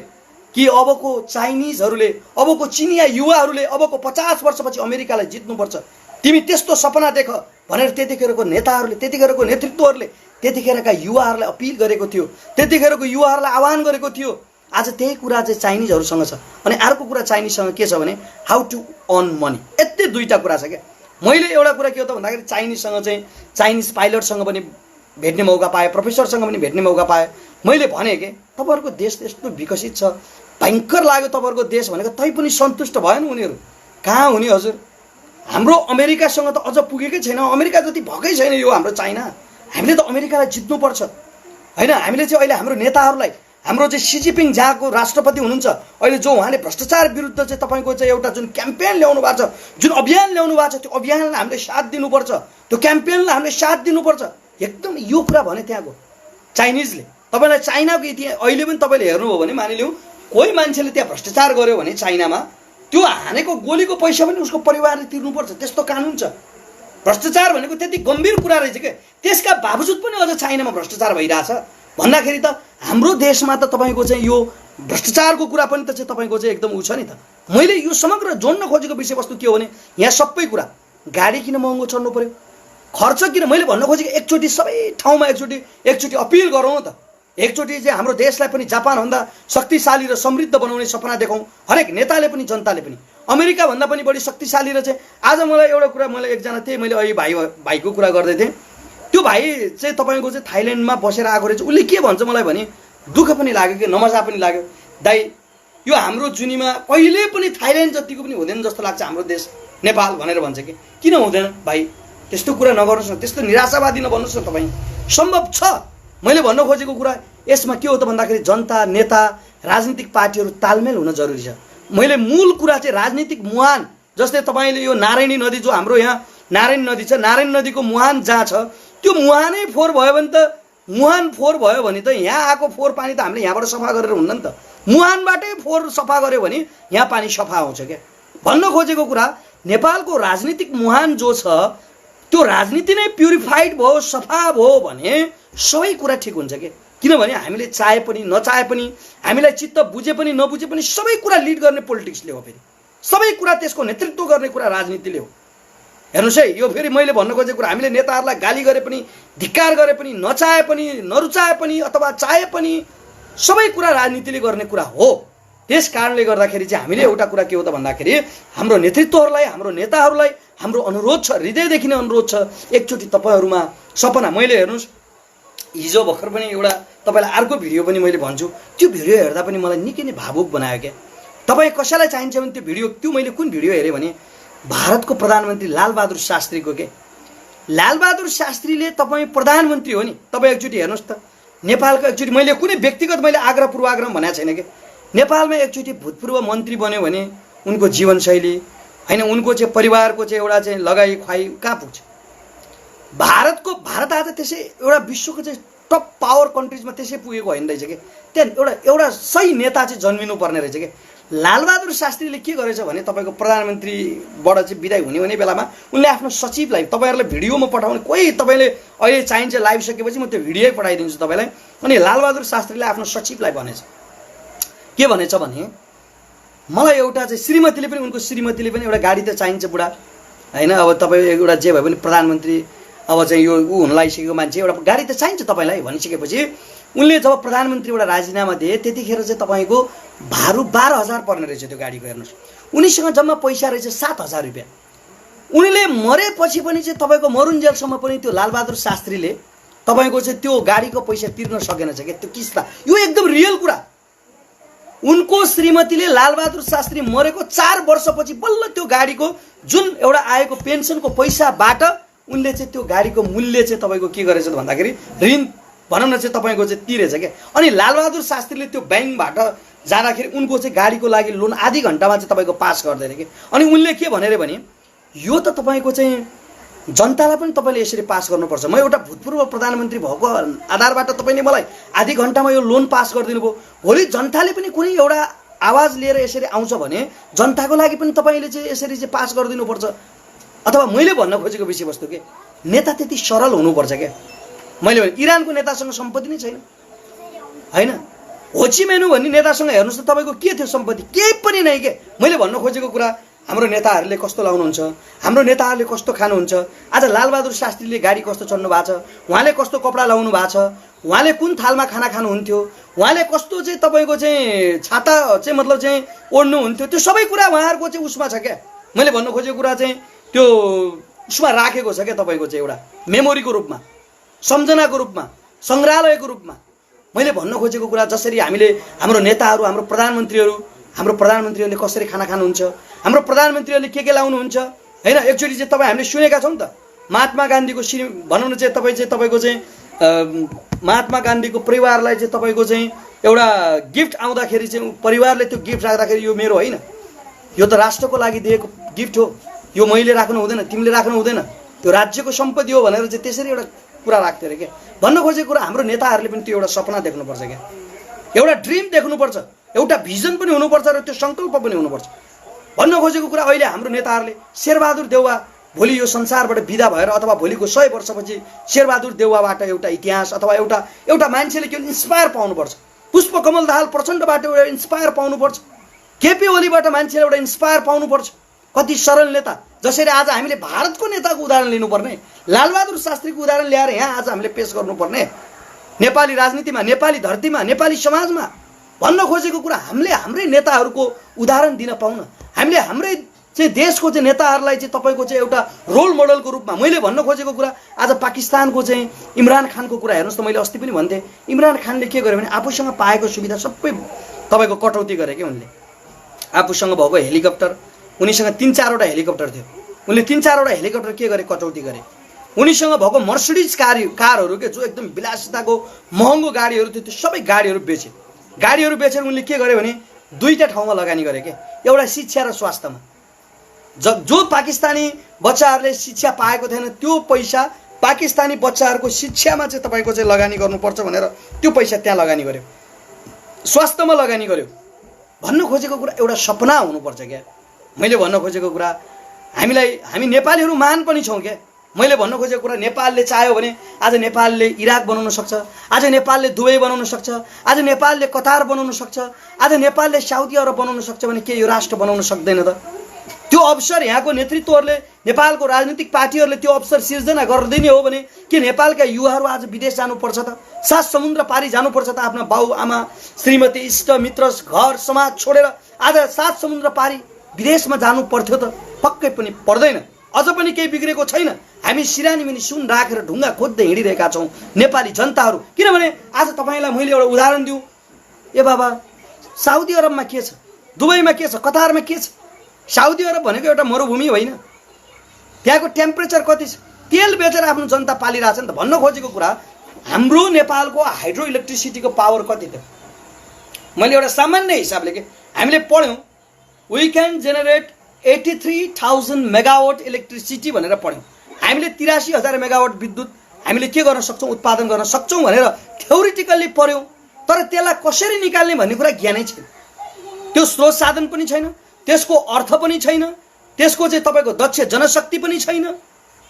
कि अबको चाइनिजहरूले, अबको चिनिया युवाहरूले अबको 50 वर्षपछि अमेरिकालाई जित्नुपर्छ, तिमी त्यस्तो सपना देख भनेर त्यतिखेरको नेताहरूले, त्यतिखेरको नेतृत्वहरूले त्यतिखेरका युवाहरूलाई अपिल गरेको थियो, त्यतिखेरको युवाहरूलाई आह्वान गरेको थियो। आज त्यही कुरा चाहिँ चाइनिजहरूसँग छ। अनि अर्को कुरा चाइनिजसँग के छ भने हाउ टु अर्न मनी। यति दुईटा कुरा छ क्या। मैले एउटा कुरा के हो त भन्दाखेरि चाइनिजसँग चाहिँ चाइनिज पाइलटसँग पनि भेट्ने मौका पाएँ, प्रोफेसरसँग पनि भेट्ने मौका पाएँ। मैले भने कि तपाईँहरूको देश यस्तो विकसित छ, भयङ्कर लाग्यो तपाईँहरूको देश भनेको, तैपनि सन्तुष्ट भएन उनीहरू। कहाँ हुने हजुर, हाम्रो अमेरिकासँग त अझ पुगेकै छैन, अमेरिका जति भएकै छैन यो हाम्रो चाइना। हामीले त अमेरिकालाई जित्नुपर्छ होइन। हामीले चाहिँ अहिले हाम्रो नेताहरूलाई, हाम्रो चाहिँ सी जिनपिङ जहाँको राष्ट्रपति हुनुहुन्छ अहिले, जो उहाँले भ्रष्टाचार विरुद्ध चाहिँ तपाईँको चाहिँ एउटा जुन क्याम्पेन ल्याउनु भएको छ, जुन अभियान ल्याउनु भएको छ, त्यो अभियानलाई हामीले साथ दिनुपर्छ, त्यो क्याम्पेनलाई हामीले साथ दिनुपर्छ। एकदम यो कुरा भने त्यहाँको चाइनिजले। तपाईँलाई चाइनाको इतिहास अहिले पनि तपाईँले हेर्नुभयो भने मानिलिउँ कोही मान्छेले त्यहाँ भ्रष्टाचार गर्यो भने चाइनामा त्यो हानेको गोलीको पैसा पनि उसको परिवारले तिर्नुपर्छ, त्यस्तो कानुन छ। भ्रष्टाचार भनेको त्यति गम्भीर कुरा रहेछ क्या। त्यसका बावजुद पनि अझ चाइनामा भ्रष्टाचार भइरहेछ भन्दाखेरि त हाम्रो देशमा त तपाईँको चाहिँ यो भ्रष्टाचारको कुरा पनि त चाहिँ तपाईँको चाहिँ एकदम उ छ नि त। मैले यो समग्र जोड्न खोजेको विषयवस्तु के हो भने यहाँ सबै कुरा, गाडी किन महँगो चढ्नु पर्यो, खर्च किन, मैले भन्न खोजेको एकचोटि सबै ठाउँमा एकचोटि अपिल गरौँ न त। एकचोटि चाहिँ हाम्रो देशलाई पनि जापानभन्दा शक्तिशाली र समृद्ध बनाउने सपना देखाउँ, हरेक नेताले पनि जनताले पनि। अमेरिकाभन्दा पनि बढी शक्तिशाली र चाहिँ आज मलाई एउटा कुरा, मैले एकजना थिएँ, मैले अहिले भाइको कुरा गर्दै थिएँ। त्यो भाइ चाहिँ तपाईँको चाहिँ थाइल्यान्डमा बसेर आएको रहेछ। उसले के भन्छ मलाई भने दुःख पनि लाग्यो कि नमजा पनि लाग्यो, दाइ यो हाम्रो जुनीमा कहिले पनि थाइल्यान्ड जतिको पनि हुँदैन जस्तो लाग्छ हाम्रो देश नेपाल भनेर भन्छ कि। किन हुँदैन भाइ, त्यस्तो कुरा नगर्नुहोस् न, त्यस्तो निराशावादी नबन्नुहोस् न तपाईँ। सम्भव छ। मैले भन्न खोजेको कुरा यसमा के हो त भन्दाखेरि जनता, नेता, राजनीतिक पार्टीहरू तालमेल हुन जरुरी छ। मैले मूल कुरा चाहिँ राजनीतिक मुहान, जस्तै तपाईँले यो नारायणी नदी, जो हाम्रो यहाँ नारायणी नदी छ, नारायणी नदीको मुहान जहाँ छ त्यो मुहानै फोहोर भयो भने त, मुहान फोहोर भयो भने त यहाँ आएको फोहोर पानी त हामीले यहाँबाट सफा गरेर हुन्न नि त। मुहानबाटै फोहोर सफा गऱ्यो भने यहाँ पानी सफा आउँछ क्या। भन्न खोजेको कुरा नेपालको राजनीतिक मुहान जो छ त्यो राजनीति नै प्युरिफाइड भयो, सफा भयो भने सबै कुरा ठिक हुन्छ क्या। किनभने हामीले चाहे पनि नचाहे पनि, हामीलाई चित्त बुझे पनि नबुझे पनि सबै कुरा लिड गर्ने पोलिटिक्सले हो, फेरि सबै कुरा त्यसको नेतृत्व गर्ने कुरा राजनीतिले हो। हेर्नुहोस् है, यो फेरि मैले भन्न खोजेको कुरा, हामीले नेताहरूलाई गाली गरे पनि, धिक्कार गरे पनि, नचाहे पनि, नरुचाए पनि अथवा चाहे पनि सबै कुरा राजनीतिले गर्ने कुरा हो। त्यस कारणले गर्दाखेरि चाहिँ हामीले एउटा कुरा के हो त भन्दाखेरि हाम्रो नेतृत्वहरूलाई, हाम्रो नेताहरूलाई हाम्रो अनुरोध छ, हृदयदेखि नै अनुरोध छ, एकचोटि तपाईँहरूमा सपना। मैले हेर्नुहोस् हिजो भर्खर पनि एउटा तपाईँलाई अर्को भिडियो पनि मैले भन्छु, त्यो भिडियो हेर्दा पनि मलाई निकै नै भावुक बनायो क्या। तपाईँ कसैलाई चाहिन्छ भने त्यो मैले कुन भिडियो हेरेँ भने भारतको प्रधानमन्त्री लालबहादुर शास्त्रीको के, लालबहादुर शास्त्रीले तपाईँ प्रधानमन्त्री हो नि, तपाईँ एकचोटि हेर्नुहोस् त नेपालको एकचोटि मैले कुनै व्यक्तिगत मैले आग्रह पूर्वाग्रह भनेको छैन कि नेपालमा एकचोटि भूतपूर्व मन्त्री बन्यो भने उनको जीवनशैली हैन उनको चाहिँ परिवारको चाहिँ एउटा चाहिँ लगाई खुवाई कहाँ पुग्छ। भारत आज त्यसै एउटा विश्वको चाहिँ टप पावर कन्ट्रिजमा त्यसै पुगेको होइन रहेछ कि त्यहाँ एउटा सही नेता चाहिँ जन्मिनु पर्ने रहेछ कि। लालबहादुर शास्त्रीले के गरेछ भने तपाईँको प्रधानमन्त्रीबाट चाहिँ विदाई हुने बेलामा उनले आफ्नो सचिवलाई तपाईँहरूलाई भिडियोमा पठाउने कोही तपाईँले अहिले चाहिन्छ लाइभ सकेपछि म त्यो भिडियो पठाइदिन्छु तपाईँलाई। अनि लालबहादुर शास्त्रीले आफ्नो सचिवलाई भनेछ के भनेछ भने मलाई एउटा चाहिँ श्रीमतीले पनि उनको श्रीमतीले पनि एउटा गाडी त चाहिन्छ बुढा हैन, अब तपाईँ एउटा जे भए पनि प्रधानमन्त्री अब चाहिँ यो ऊ हुन लागिसकेको मान्छे एउटा गाडी त चाहिन्छ तपाईँलाई भनिसकेपछि उनले जब प्रधानमन्त्रीबाट राजीनामा दिए त्यतिखेर चाहिँ तपाईँको भारू 12,000 पर्ने रहेछ त्यो गाडीको। हेर्नुहोस् उनीसँग जम्मा पैसा रहेछ 7,000 रुपियाँ। उनले मरेपछि पनि चाहिँ तपाईँको मरुन्जेलसम्म पनि त्यो लालबहादुर शास्त्रीले तपाईँको चाहिँ त्यो गाडीको पैसा तिर्न सकेन छ क्या त्यो किस्ता। यो एकदम रियल कुरा। उनको श्रीमतीले लालबहादुर शास्त्री मरेको 4 वर्षपछि बल्ल त्यो गाडीको जुन एउटा आएको पेन्सनको पैसाबाट उनले चाहिँ त्यो गाडीको मूल्य चाहिँ तपाईँको के गरेछ भन्दाखेरि ऋण भनौँ न चाहिँ तपाईँको चाहिँ तिरेछ क्या। अनि लालबहादुर शास्त्रीले त्यो ब्याङ्कबाट जाँदाखेरि उनको चाहिँ गाडीको लागि लोन आधी घन्टामा चाहिँ तपाईँको पास गर्दैन कि। अनि उनले के भने भने यो त तपाईँको चाहिँ जनतालाई पनि तपाईँले यसरी पास गर्नुपर्छ। म एउटा भूतपूर्व प्रधानमन्त्री भएको आधारबाट तपाईँले मलाई आधी घन्टामा यो लोन पास गरिदिनु भयो, भोलि जनताले पनि कुनै एउटा आवाज लिएर यसरी आउँछ भने जनताको लागि पनि तपाईँले चाहिँ यसरी चाहिँ पास गरिदिनुपर्छ। अथवा मैले भन्न खोजेको विषयवस्तु के नेता त्यति सरल हुनुपर्छ क्या। मैले भने इरानको नेतासँग सम्पत्ति नै छैन हैन, होचिमेनु भन्ने नेतासँग हेर्नुहोस् त तपाईँको के थियो सम्पत्ति, केही पनि नै के। मैले भन्न खोजेको कुरा हाम्रो नेताहरूले कस्तो लाउनुहुन्छ, हाम्रो नेताहरूले कस्तो खानुहुन्छ। आज लालबहादुर शास्त्रीले गाडी कस्तो चढ्नु भएको छ, उहाँले कस्तो कपडा लाउनु भएको छ, उहाँले कुन थालमा खाना खानुहुन्थ्यो, उहाँले कस्तो चाहिँ तपाईँको चाहिँ छाता चाहिँ मतलब चाहिँ ओढ्नुहुन्थ्यो, त्यो सबै कुरा उहाँहरूको चाहिँ उसमा छ क्या। मैले भन्न खोजेको कुरा चाहिँ त्यो उसमा राखेको छ क्या तपाईँको चाहिँ एउटा मेमोरीको रूपमा, सम्झनाको रूपमा, सङ्ग्रहालयको रूपमा। मैले भन्न खोजेको कुरा जसरी हामीले हाम्रो नेताहरू हाम्रो प्रधानमन्त्रीहरूले कसरी खाना खानुहुन्छ, हाम्रो प्रधानमन्त्रीहरूले के लाउनुहुन्छ हैन। एकचोटि चाहिँ तपाईँ हामीले सुनेका छौँ त महात्मा गान्धीको भनौँ न चाहिँ तपाईँको चाहिँ महात्मा गान्धीको परिवारलाई चाहिँ तपाईँको चाहिँ एउटा गिफ्ट आउँदाखेरि चाहिँ परिवारले त्यो गिफ्ट राख्दाखेरि यो मेरो होइन, यो त राष्ट्रको लागि दिएको गिफ्ट हो, यो मैले राख्नु हुँदैन, तिमीले राख्नु हुँदैन, त्यो राज्यको सम्पत्ति हो भनेर चाहिँ त्यसरी एउटा कुरा राख्थ्यो अरे क्या। भन्न खोजेको कुरा हाम्रो नेताहरूले पनि त्यो एउटा सपना देख्नुपर्छ क्या, एउटा ड्रिम देख्नुपर्छ, एउटा भिजन पनि हुनुपर्छ र त्यो सङ्कल्प पनि हुनुपर्छ। भन्न खोजेको कुरा अहिले हाम्रो नेताहरूले शेरबहादुर देउवा भोलि यो संसारबाट बिदा भएर अथवा भोलिको 100 वर्षपछि शेरबहादुर देउवाबाट एउटा इतिहास अथवा एउटा मान्छेले के इन्स्पायर पाउनुपर्छ, पुष्पकमल दाहाल प्रचण्डबाट एउटा इन्स्पायर पाउनुपर्छ, केपी ओलीबाट मान्छेले एउटा इन्स्पायर पाउनुपर्छ। कति सरल नेता, जसरी आज हामीले भारतको नेताको उदाहरण लिनुपर्ने, लालबहादुर शास्त्रीको उदाहरण ल्याएर यहाँ आज हामीले पेश गर्नुपर्ने, नेपाली राजनीतिमा, नेपाली धरतीमा, नेपाली समाजमा। भन्न खोजेको कुरा हामीले हाम्रै नेताहरूको उदाहरण दिन पाउन, हामीले हाम्रै चाहिँ देशको चाहिँ नेताहरूलाई चाहिँ तपाईँको चाहिँ एउटा रोल मोडलको रूपमा। मैले भन्न खोजेको कुरा आज पाकिस्तानको चाहिँ इमरान खानको कुरा हेर्नुहोस् त, मैले अस्ति पनि भन्थेँ इमरान खानले के गर्यो भने आफूसँग पाएको सुविधा सबै तपाईँको कटौती गरे कि। उनले आफूसँग भएको हेलिकप्टर, उनीसँग 3-4वटा हेलिकप्टर थियो, उनले 3-4वटा हेलिकप्टर के गरे कटौती गरे। उनीसँग भएको मर्सिडिज कारहरू के जो एकदम विलासिताको महँगो गाडीहरू थियो त्यो सबै गाडीहरू बेचेर उनले के गरे भने 2टा ठाउँमा लगानी गरे के। एउटा शिक्षा र स्वास्थ्यमा, जो पाकिस्तानी बच्चाहरूले शिक्षा पाएको थिएन त्यो पैसा पाकिस्तानी बच्चाहरूको शिक्षामा चाहिँ तपाईँको चाहिँ लगानी गर्नुपर्छ भनेर त्यो पैसा त्यहाँ लगानी गर्यो, स्वास्थ्यमा लगानी गर्यो। भन्न खोजेको कुरा एउटा सपना हुनुपर्छ क्या। मैले भन्न खोजेको कुरा हामी नेपालीहरू महान पनि छौँ क्या। मैले भन्न खोजेको कुरा नेपालले चाह्यो भने आज नेपालले इराक बनाउन सक्छ, आज नेपालले दुबई बनाउन सक्छ, आज नेपालले कतार बनाउन सक्छ, आज नेपालले साउदी अरब बनाउन सक्छ भने के यो राष्ट्र बनाउन सक्दैन त? त्यो अवसर यहाँको नेतृत्वहरूले, नेपालको राजनीतिक पार्टीहरूले त्यो अवसर सिर्जना गरिदिने हो भने के नेपालका युवाहरू आज विदेश जानुपर्छ त? 7 समुद्र पारी जानुपर्छ त? आफ्ना बाउ आमा श्रीमती इष्ट मित्र घर समाज छोडेर आज 7 समुद्र पारी विदेशमा जानु पर्थ्यो त? पक्कै पनि पर्दैन। अझ पनि केही बिग्रेको छैन। हामी सिरानी मिनी सुन राखेर ढुङ्गा खोज्दै हिँडिरहेका छौँ नेपाली जनताहरू। किनभने आज तपाईँलाई मैले एउटा उदाहरण दिउँ, ए बाबा साउदी अरबमा के छ, दुबईमा के छ, कतारमा के छ? साउदी अरब भनेको एउटा मरुभूमि होइन, त्यहाँको टेम्परेचर कति छ? तेल बेचेर आफ्नो जनता पालिरहेछ नि त। भन्न खोजेको कुरा हाम्रो नेपालको हाइड्रो इलेक्ट्रिसिटीको पावर कति त? मैले एउटा सामान्य हिसाबले के हामीले पढ्यौँ, we can generate 83,000 megawatt electricity भनेर पढ्यौँ। हामीले 83,000 मेगावाट विद्युत हामीले के गर्न सक्छौँ, उत्पादन गर्न सक्छौँ भनेर थ्योरिटिकल्ली पढ्यौँ। तर त्यसलाई कसरी निकाल्ने भन्ने कुरा ज्ञानै छैन। त्यो स्रोत साधन पनि छैन, त्यसको अर्थ पनि छैन, त्यसको चाहिँ तपाईँको दक्ष जनशक्ति पनि छैन।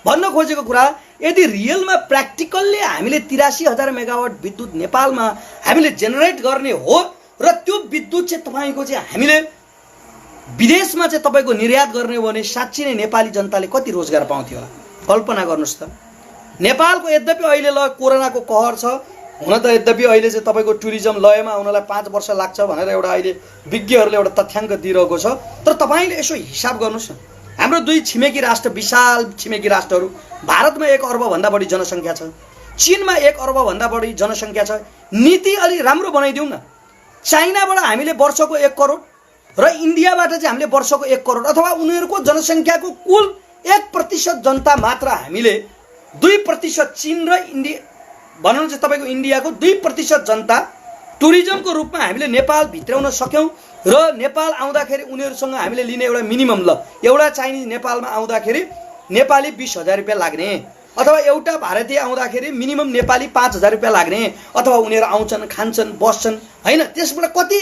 भन्न खोजेको कुरा यदि रियलमा प्र्याक्टिकल्ली हामीले 83,000 मेगावाट विद्युत नेपालमा हामीले जेनेरेट गर्ने हो र त्यो विद्युत चाहिँ तपाईँको चाहिँ हामीले विदेशमा चाहिँ तपाईँको निर्यात गर्ने हो भने साँच्चै नै नेपाली जनताले कति रोजगार पाउँथ्यो होला कल्पना गर्नुहोस् त। नेपालको यद्यपि अहिले कोरोनाको कहर छ, हुन त यद्यपि अहिले चाहिँ तपाईँको टुरिज्म लयमा आउनलाई 5 वर्ष लाग्छ भनेर एउटा अहिले विज्ञहरूले एउटा तथ्याङ्क दिइरहेको छ। तर तपाईँले यसो हिसाब गर्नुहोस् न, हाम्रो दुई छिमेकी राष्ट्र, विशाल छिमेकी राष्ट्रहरू, भारतमा 1 अर्बभन्दा बढी जनसङ्ख्या छ, चीनमा 1 अर्बभन्दा बढी जनसङ्ख्या छ। नीति अलि राम्रो बनाइदिउँ न। चाइनाबाट हामीले वर्षको 1 करोड र इन्डियाबाट चाहिँ हामीले वर्षको 1 करोड अथवा उनीहरूको जनसङ्ख्याको कुल 1% जनता मात्र हामीले 2% चीन र इन्डिया भनौँ चाहिँ तपाईँको इन्डियाको 2% जनता टुरिज्मको रूपमा हामीले नेपाल भित्राउन सक्यौँ। र नेपाल आउँदाखेरि उनीहरूसँग हामीले लिने एउटा मिनिमम एउटा चाइनिज नेपालमा आउँदाखेरि नेपाली 20,000 रुपियाँ लाग्ने, अथवा एउटा भारतीय आउँदाखेरि मिनिमम नेपाली 5,000 रुपियाँ लाग्ने, अथवा उनीहरू आउँछन् खान्छन् बस्छन् होइन। त्यसबाट कति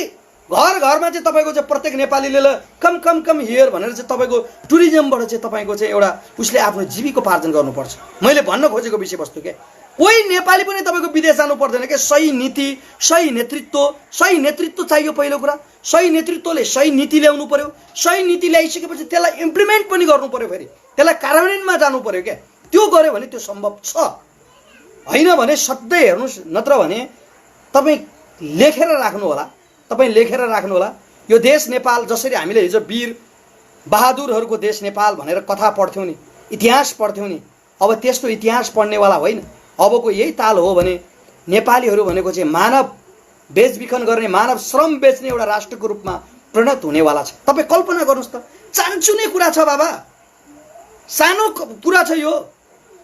घर घरमा चाहिँ तपाईँको चाहिँ प्रत्येक नेपालीले कम हियर भनेर चाहिँ तपाईँको टुरिज्मबाट चाहिँ तपाईँको चाहिँ एउटा उसले आफ्नो जीविकोपार्जन गर्नुपर्छ। मैले भन्न खोजेको विषयवस्तु के कोही नेपाली पनि तपाईँको विदेश जानु पर्दैन के। सही नीति, सही नेतृत्व चाहियो। पहिलो कुरा सही नेतृत्वले सही नीति ल्याउनु पर्यो। सही नीति ल्याइसकेपछि त्यसलाई इम्प्लिमेन्ट पनि गर्नु पर्यो, फेरि त्यसलाई कार्यान्वयनमा जानु पर्यो क्या। त्यो गर्यो भने त्यो सम्भव छ, होइन भने सधैँ हेर्नुहोस्। नत्र भने तपाईँ लेखेर राख्नु होला यो देश नेपाल जसरी हामीले हिजो वीर बहादुरहरूको देश नेपाल भनेर कथा पढ्थ्यौँ नि, इतिहास पढ्थ्यौँ नि, अब त्यस्तो इतिहास पढ्नेवाला होइन। अबको यही ताल हो भने नेपालीहरू भनेको चाहिँ मानव बेचबिखन गर्ने, मानव श्रम बेच्ने एउटा राष्ट्रको रूपमा परिणत हुनेवाला छ। तपाईँ कल्पना गर्नुहोस् त, चान्चुने कुरा छ बाबा, सानो कुरा छ यो।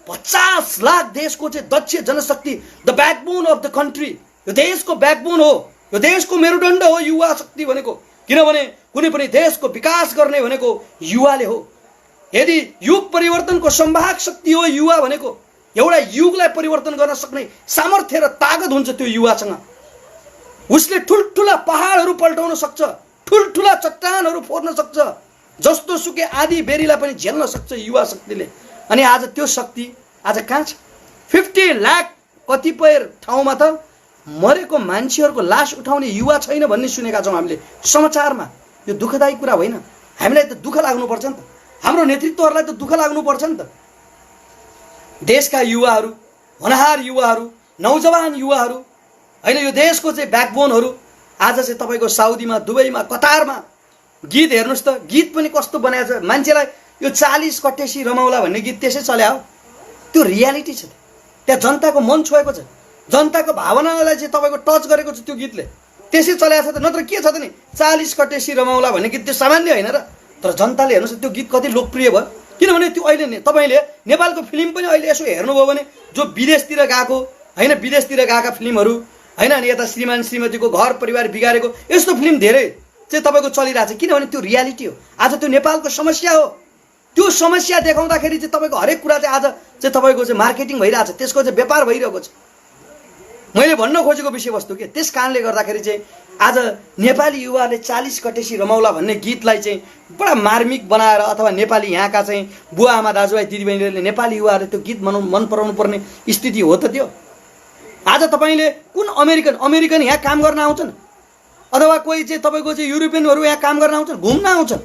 50 लाख देशको चाहिँ दक्ष जनशक्ति, the backbone of the country. यो देशको ब्याकबोन हो, यो देशको मेरुदण्ड हो युवा शक्ति भनेको। किनभने कुनै पनि देशको विकास गर्ने भनेको युवाले हो। यदि युग परिवर्तनको संवाहक शक्ति हो युवा भनेको, एउटा युगलाई परिवर्तन गर्न सक्ने सामर्थ्य र तागत हुन्छ त्यो युवासँग। उसले ठुल्ठुला पहाडहरू पल्टाउन सक्छ, ठुल्ठुला चट्टानहरू फोर्न सक्छ, जस्तो सुकै आधी बेरीलाई पनि झेल्न सक्छ युवा शक्तिले। अनि आज त्यो शक्ति आज कहाँ छ? 50 लाख कतिपय ठाउँमा त मरेको मान्छेहरूको लास उठाउने युवा छैन भन्ने सुनेका छौँ हामीले समाचारमा। यो दुःखदायी कुरा होइन? हामीलाई त दुःख लाग्नुपर्छ नि त, हाम्रो नेतृत्वहरूलाई त दुःख लाग्नुपर्छ नि त। देशका युवाहरू, होनहार युवाहरू, नौजवान युवाहरू होइन, यो देशको चाहिँ ब्याकबोनहरू आज चाहिँ तपाईँको साउदीमा, दुबईमा, कतारमा गीत हेर्नुहोस् त। गीत पनि कस्तो बनाएको छ, मान्छेलाई यो 40 कटेसी रमाउला भन्ने गीत त्यसै चल्या हो। त्यो रियालिटी छ, त्यहाँ जनताको मन छोएको छ, जनताको भावनालाई चाहिँ तपाईँको टच गरेको छ त्यो गीतले, त्यसै चल्याएको छ त। नत्र के छ त नि 40 कटेसी रमाउला भन्ने गीत त्यो सामान्य होइन र, तर जनताले हेर्नुहोस् त्यो गीत कति लोकप्रिय भयो। किनभने त्यो अहिले तपाईँले नेपालको फिल्म पनि अहिले यसो हेर्नुभयो भने जो विदेशतिर गएको होइन, विदेशतिर गएका फिल्महरू होइन, अनि यता श्रीमान श्रीमतीको घर परिवार बिगारेको यस्तो फिल्म धेरै चाहिँ तपाईँको चलिरहेको छ। किनभने त्यो रियालिटी हो। आज त्यो नेपालको समस्या हो। त्यो समस्या देखाउँदाखेरि चाहिँ तपाईँको हरेक कुरा चाहिँ आज चाहिँ तपाईँको चाहिँ मार्केटिङ भइरहेछ, त्यसको चाहिँ व्यापार भइरहेको छ। मैले भन्न खोजेको विषयवस्तु के, त्यस कारणले गर्दाखेरि चाहिँ आज नेपाली युवाले 40 कटेसी रमाउला भन्ने गीतलाई चाहिँ बडा मार्मिक बनाएर, अथवा नेपाली यहाँका चाहिँ बुवा आमा दाजुभाइ दिदीबहिनीहरूले नेपाली युवाहरूले त्यो गीत मन पराउनु पर्ने स्थिति हो त त्यो। आज तपाईँले कुन अमेरिकन यहाँ काम गर्न आउँछन्, अथवा कोही चाहिँ तपाईँको चाहिँ युरोपियनहरू यहाँ काम गर्न आउँछन्, घुम्न आउँछन्,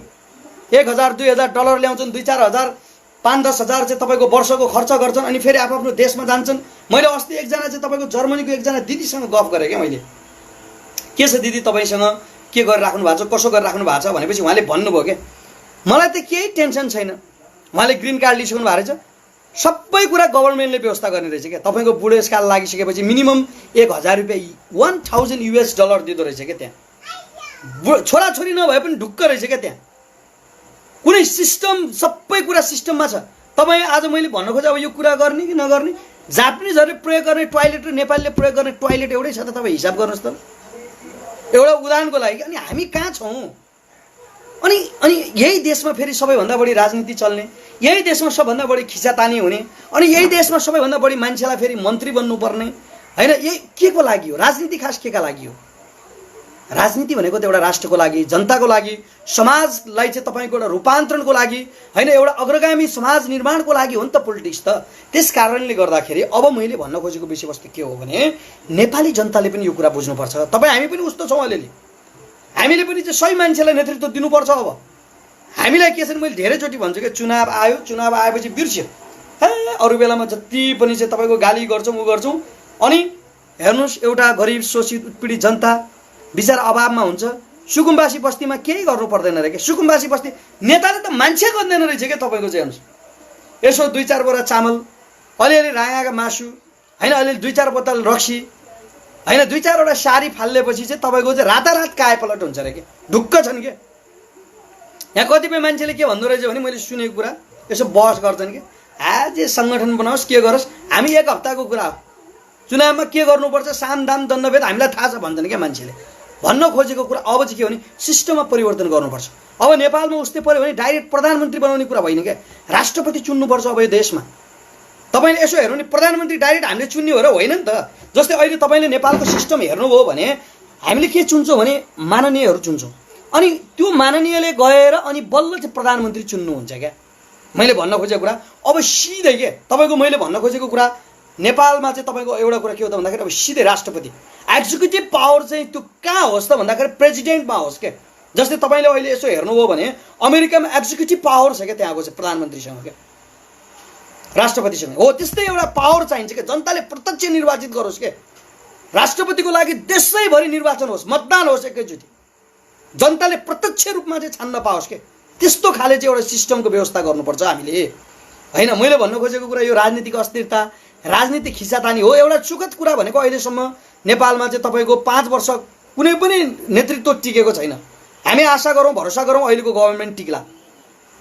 1,000 2,000 डलर ल्याउँछन्, 2-4 हजार 5-10 हजार चाहिँ तपाईँको वर्षको खर्च गर्छन्, अनि फेरि आफ्नो देशमा जान्छन्। मैले अस्ति एकजना चाहिँ तपाईँको जर्मनीको एकजना दिदीसँग गफ गरेँ क्या मैले, के छ दिदी तपाईँसँग के गरिराख्नु भएको छ, कसो गरिराख्नु भएको छ भनेपछि उहाँले भन्नुभयो क्या, मलाई त केही टेन्सन छैन, उहाँले ग्रिन कार्ड लिइसक्नु भएको रहेछ, सबै कुरा गभर्मेन्टले व्यवस्था गर्ने रहेछ क्या। तपाईँको बुढेसकाल लागिसकेपछि मिनिमम 1,000 रुपियाँ 1000 US डलर दिँदो रहेछ क्या त्यहाँ। छोराछोरी नभए पनि ढुक्क रहेछ क्या त्यहाँ। कुनै सिस्टम, सबै कुरा सिस्टममा छ। तपाईँ आज मैले भन्न खोजेँ अब यो कुरा गर्ने कि नगर्ने, जापानिजहरूले प्रयोग गर्ने टोयलेट र नेपालीले प्रयोग गर्ने टोयलेट एउटै छ त? तपाईँ हिसाब गर्नुहोस् त एउटा उदाहरणको लागि। अनि हामी कहाँ छौँ? अनि यही देशमा फेरि सबैभन्दा बढी राजनीति चल्ने, यही देशमा सबभन्दा बढी खिचातानी हुने, अनि यही देशमा सबैभन्दा बढी मान्छेलाई फेरि मन्त्री बन्नुपर्ने होइन। यही के को लागि हो? राजनीति खास के का लागि हो? राजनीति भनेको त एउटा राष्ट्रको लागि, जनताको लागि, समाजलाई चाहिँ तपाईँको एउटा रूपान्तरणको लागि होइन, एउटा अग्रगामी समाज निर्माणको लागि हो नि त पोलिटिक्स त। त्यस कारणले गर्दाखेरि अब मैले भन्न खोजेको विषयवस्तु के हो भने नेपाली जनताले पनि यो कुरा बुझ्नुपर्छ। तपाईँ हामी पनि उस्तो छौँ अलिअलि, हामीले पनि चाहिँ सही मान्छेलाई नेतृत्व दिनुपर्छ। अब हामीलाई के छ भने मैले धेरैचोटि भन्छु कि चुनाव आयो, चुनाव आएपछि बिर्स्यो, हे अरू बेलामा जति पनि चाहिँ तपाईँको गाली गर्छौँ उ गर्छौँ, अनि हेर्नुहोस् एउटा गरिब शोषित उत्पीडित जनता विचार अभावमा हुन्छ। सुकुम्बासी बस्तीमा केही गर्नु पर्दैन रहेछ क्या। सुकुम्बासी बस्ती नेताले त मान्छे गर्दैन रहेछ क्या। तपाईँको चाहिँ हेर्नुहोस्, यसो 2-4 बोरा चामल, अलिअलि राँगाको मासु होइन, अलिअलि 2-4 बोतल रक्सी होइन, 2-4वटा साडी फालेपछि चाहिँ तपाईँको चाहिँ रातारात कायपलट हुन्छ अरे क्या। ढुक्क छन् क्या। यहाँ कतिपय मान्छेले के भन्दो रहेछ भने मैले सुनेको कुरा, यसो बहस गर्छन् कि आज सङ्गठन बनाओस् के गरोस्, हामी 1 हप्ताको कुरा हो, चुनावमा के गर्नुपर्छ सामदाम दण्डभेद हामीलाई थाहा छ भन्छन् क्या मान्छेले। भन्न खोजेको कुरा अब चाहिँ के हो भने सिस्टममा परिवर्तन गर्नुपर्छ। अब नेपालमा उस्तै पऱ्यो भने डाइरेक्ट प्रधानमन्त्री बनाउने कुरा होइन क्या, राष्ट्रपति चुन्नुपर्छ अब यो देशमा। तपाईँले यसो हेर्नु नि, प्रधानमन्त्री डाइरेक्ट हामीले चुन्ने हो र होइन नि त। जस्तै अहिले तपाईँले नेपालको सिस्टम हेर्नुभयो भने हामीले के चुन्छौँ भने माननीयहरू चुन्छौँ, अनि त्यो माननीयले गएर अनि बल्ल चाहिँ प्रधानमन्त्री चुन्नुहुन्छ क्या। मैले भन्न खोजेको कुरा अब सिधै के तपाईँको मैले भन्न खोजेको कुरा नेपालमा चाहिँ तपाईँको एउटा कुरा के हो त भन्दाखेरि अब सिधै राष्ट्रपति एक्जिक्युटिभ पावर चाहिँ त्यो कहाँ होस् त भन्दाखेरि प्रेसिडेन्टमा होस् क्या। जस्तै तपाईँले अहिले यसो हेर्नुभयो भने अमेरिकामा एक्जिक्युटिभ पावर छ क्या त्यहाँको चाहिँ प्रधानमन्त्रीसँग क्या, राष्ट्रपतिसँग हो त्यस्तै एउटा पावर चाहिन्छ क्या। जनताले प्रत्यक्ष निर्वाचित गरोस् क्या। राष्ट्रपतिको लागि देशैभरि निर्वाचन होस्, मतदान होस् एकैचोटि, जनताले प्रत्यक्ष रूपमा चाहिँ छान्न पाओस् क्या। त्यस्तो खाले चाहिँ एउटा सिस्टमको व्यवस्था गर्नुपर्छ हामीले होइन। मैले भन्न खोजेको कुरा यो राजनीतिक अस्थिरता, राजनीतिक खिचातानी हो। एउटा सुखद कुरा भनेको अहिलेसम्म नेपालमा चाहिँ तपाईँको 5 वर्ष कुनै पनि नेतृत्व टिकेको छैन। हामी आशा गरौँ भरोसा गरौँ अहिलेको गभर्मेन्ट टिक्ला,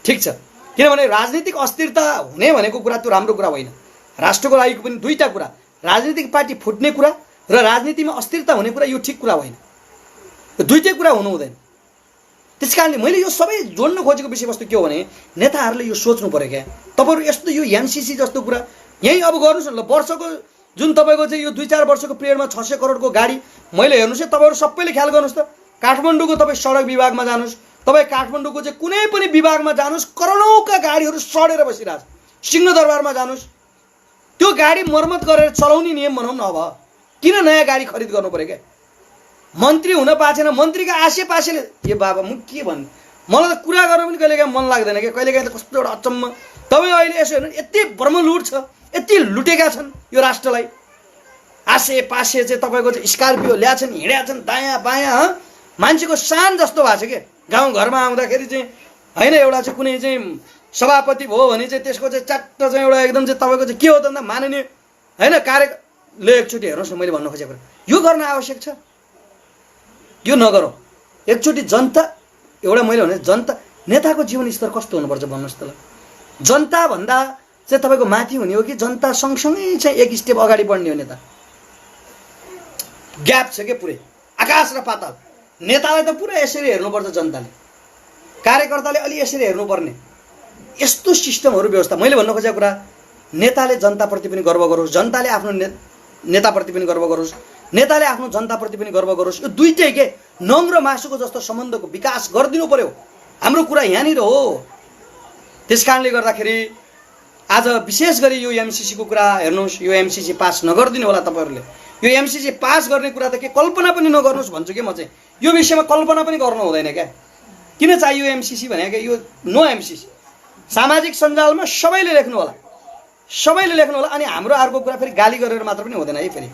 ठिक छ। किनभने राजनीतिक अस्थिरता हुने भनेको कुरा त्यो राम्रो कुरा होइन। राष्ट्रको लागि पनि दुईटा कुरा, राजनीतिक पार्टी फुट्ने कुरा र राजनीतिमा अस्थिरता हुने कुरा यो ठिक कुरा होइन। यो दुईटै कुरा हुनु हुँदैन। त्यस कारणले मैले यो सबै जोड्न खोजेको विषयवस्तु के हो भने नेताहरूले यो सोच्नु पर्यो क्या। तपाईँहरू यस्तो यो एमसिसी जस्तो कुरा यहीँ अब गर्नुहोस् न ल, वर्षको जुन तपाईँको चाहिँ यो 2-4 वर्षको पिरियडमा 600 करोडको गाडी मैले हेर्नुहोस् है, तपाईँहरू सबैले ख्याल गर्नुहोस् त। काठमाडौँको तपाईँ सडक विभागमा जानुहोस्, तपाईँ काठमाडौँको चाहिँ कुनै पनि विभागमा जानुहोस्, करोडौँका गाडीहरू सडेर बसिरहेछ। सिंहदरबारमा जानुहोस्, त्यो गाडी मर्मत गरेर चलाउने नियम बनाउँ न। अब किन नयाँ गाडी खरिद गर्नु पर्यो क्या? मन्त्री हुन पाएको छैन, मन्त्रीका आसेपासेले ए बाबा म के भन्नु, मलाई त कुरा गर्न पनि कहिलेकाहीँ मन लाग्दैन क्या। कहिलेकाहीँ त कस्तो एउटा अचम्म। तपाईँ अहिले यसो हेर्नु, यति ब्रह्मलुट छ, यति लुटेका छन् यो राष्ट्रलाई। आसेपासे चाहिँ तपाईँको चाहिँ स्कर्पियो ल्याछन्, हिँडेका छन् दायाँ बायाँ, मान्छेको सान जस्तो भएको छ क्या। गाउँघरमा आउँदाखेरि चाहिँ होइन, एउटा चाहिँ कुनै चाहिँ सभापति भयो भने चाहिँ त्यसको चाहिँ च्याट्ट चाहिँ एउटा एकदम चाहिँ तपाईँको चाहिँ के हो त भन्दा माननीय होइन कार्यले एकचोटि हेर्नुहोस् न, मैले भन्न खोजेको यो गर्न आवश्यक छ, यो नगरौँ। एकचोटि जनता एउटा मैले भने जनता नेताको जीवन स्तर कस्तो हुनुपर्छ भन्नुहोस् त ल। जनता भन्दा चाहिँ तपाईँको माथि हुने हो कि जनता सँगसँगै चाहिँ एक स्टेप अगाडि बढ्ने हो नेता? ग्याप छ क्या पुरै, आकाश र पाताल। नेतालाई त पुरा यसरी हेर्नुपर्छ जनताले, कार्यकर्ताले अलि यसरी हेर्नुपर्ने, यस्तो सिस्टमहरू व्यवस्था। मैले भन्न खोजेको कुरा नेताले जनताप्रति पनि गर्व गरोस्, जनताले आफ्नो नेताप्रति पनि गर्व गरोस्, नेताले आफ्नो जनताप्रति पनि गर्व गरोस्। यो दुईटै के नङ र मासुको जस्तो सम्बन्धको विकास गरिदिनु पर्यो। हाम्रो कुरा यहाँनिर हो। त्यस कारणले गर्दाखेरि आज विशेष गरी यो एमसिसीको कुरा हेर्नुहोस्, यो एमसिसी पास नगरिदिनु होला तपाईँहरूले। यो एमसिसी पास गर्ने कुरा त के कल्पना पनि नगर्नुहोस् भन्छु कि म चाहिँ। यो विषयमा कल्पना पनि गर्नु हुँदैन क्या। किन चाहियो एमसिसी भने क्या, यो नो एमसिसी। सामाजिक सञ्जालमा सबैले लेख्नु होला, सबैले लेख्नु होला। अनि हाम्रो अर्को कुरा फेरि गाली गरेर मात्र पनि हुँदैन है। फेरि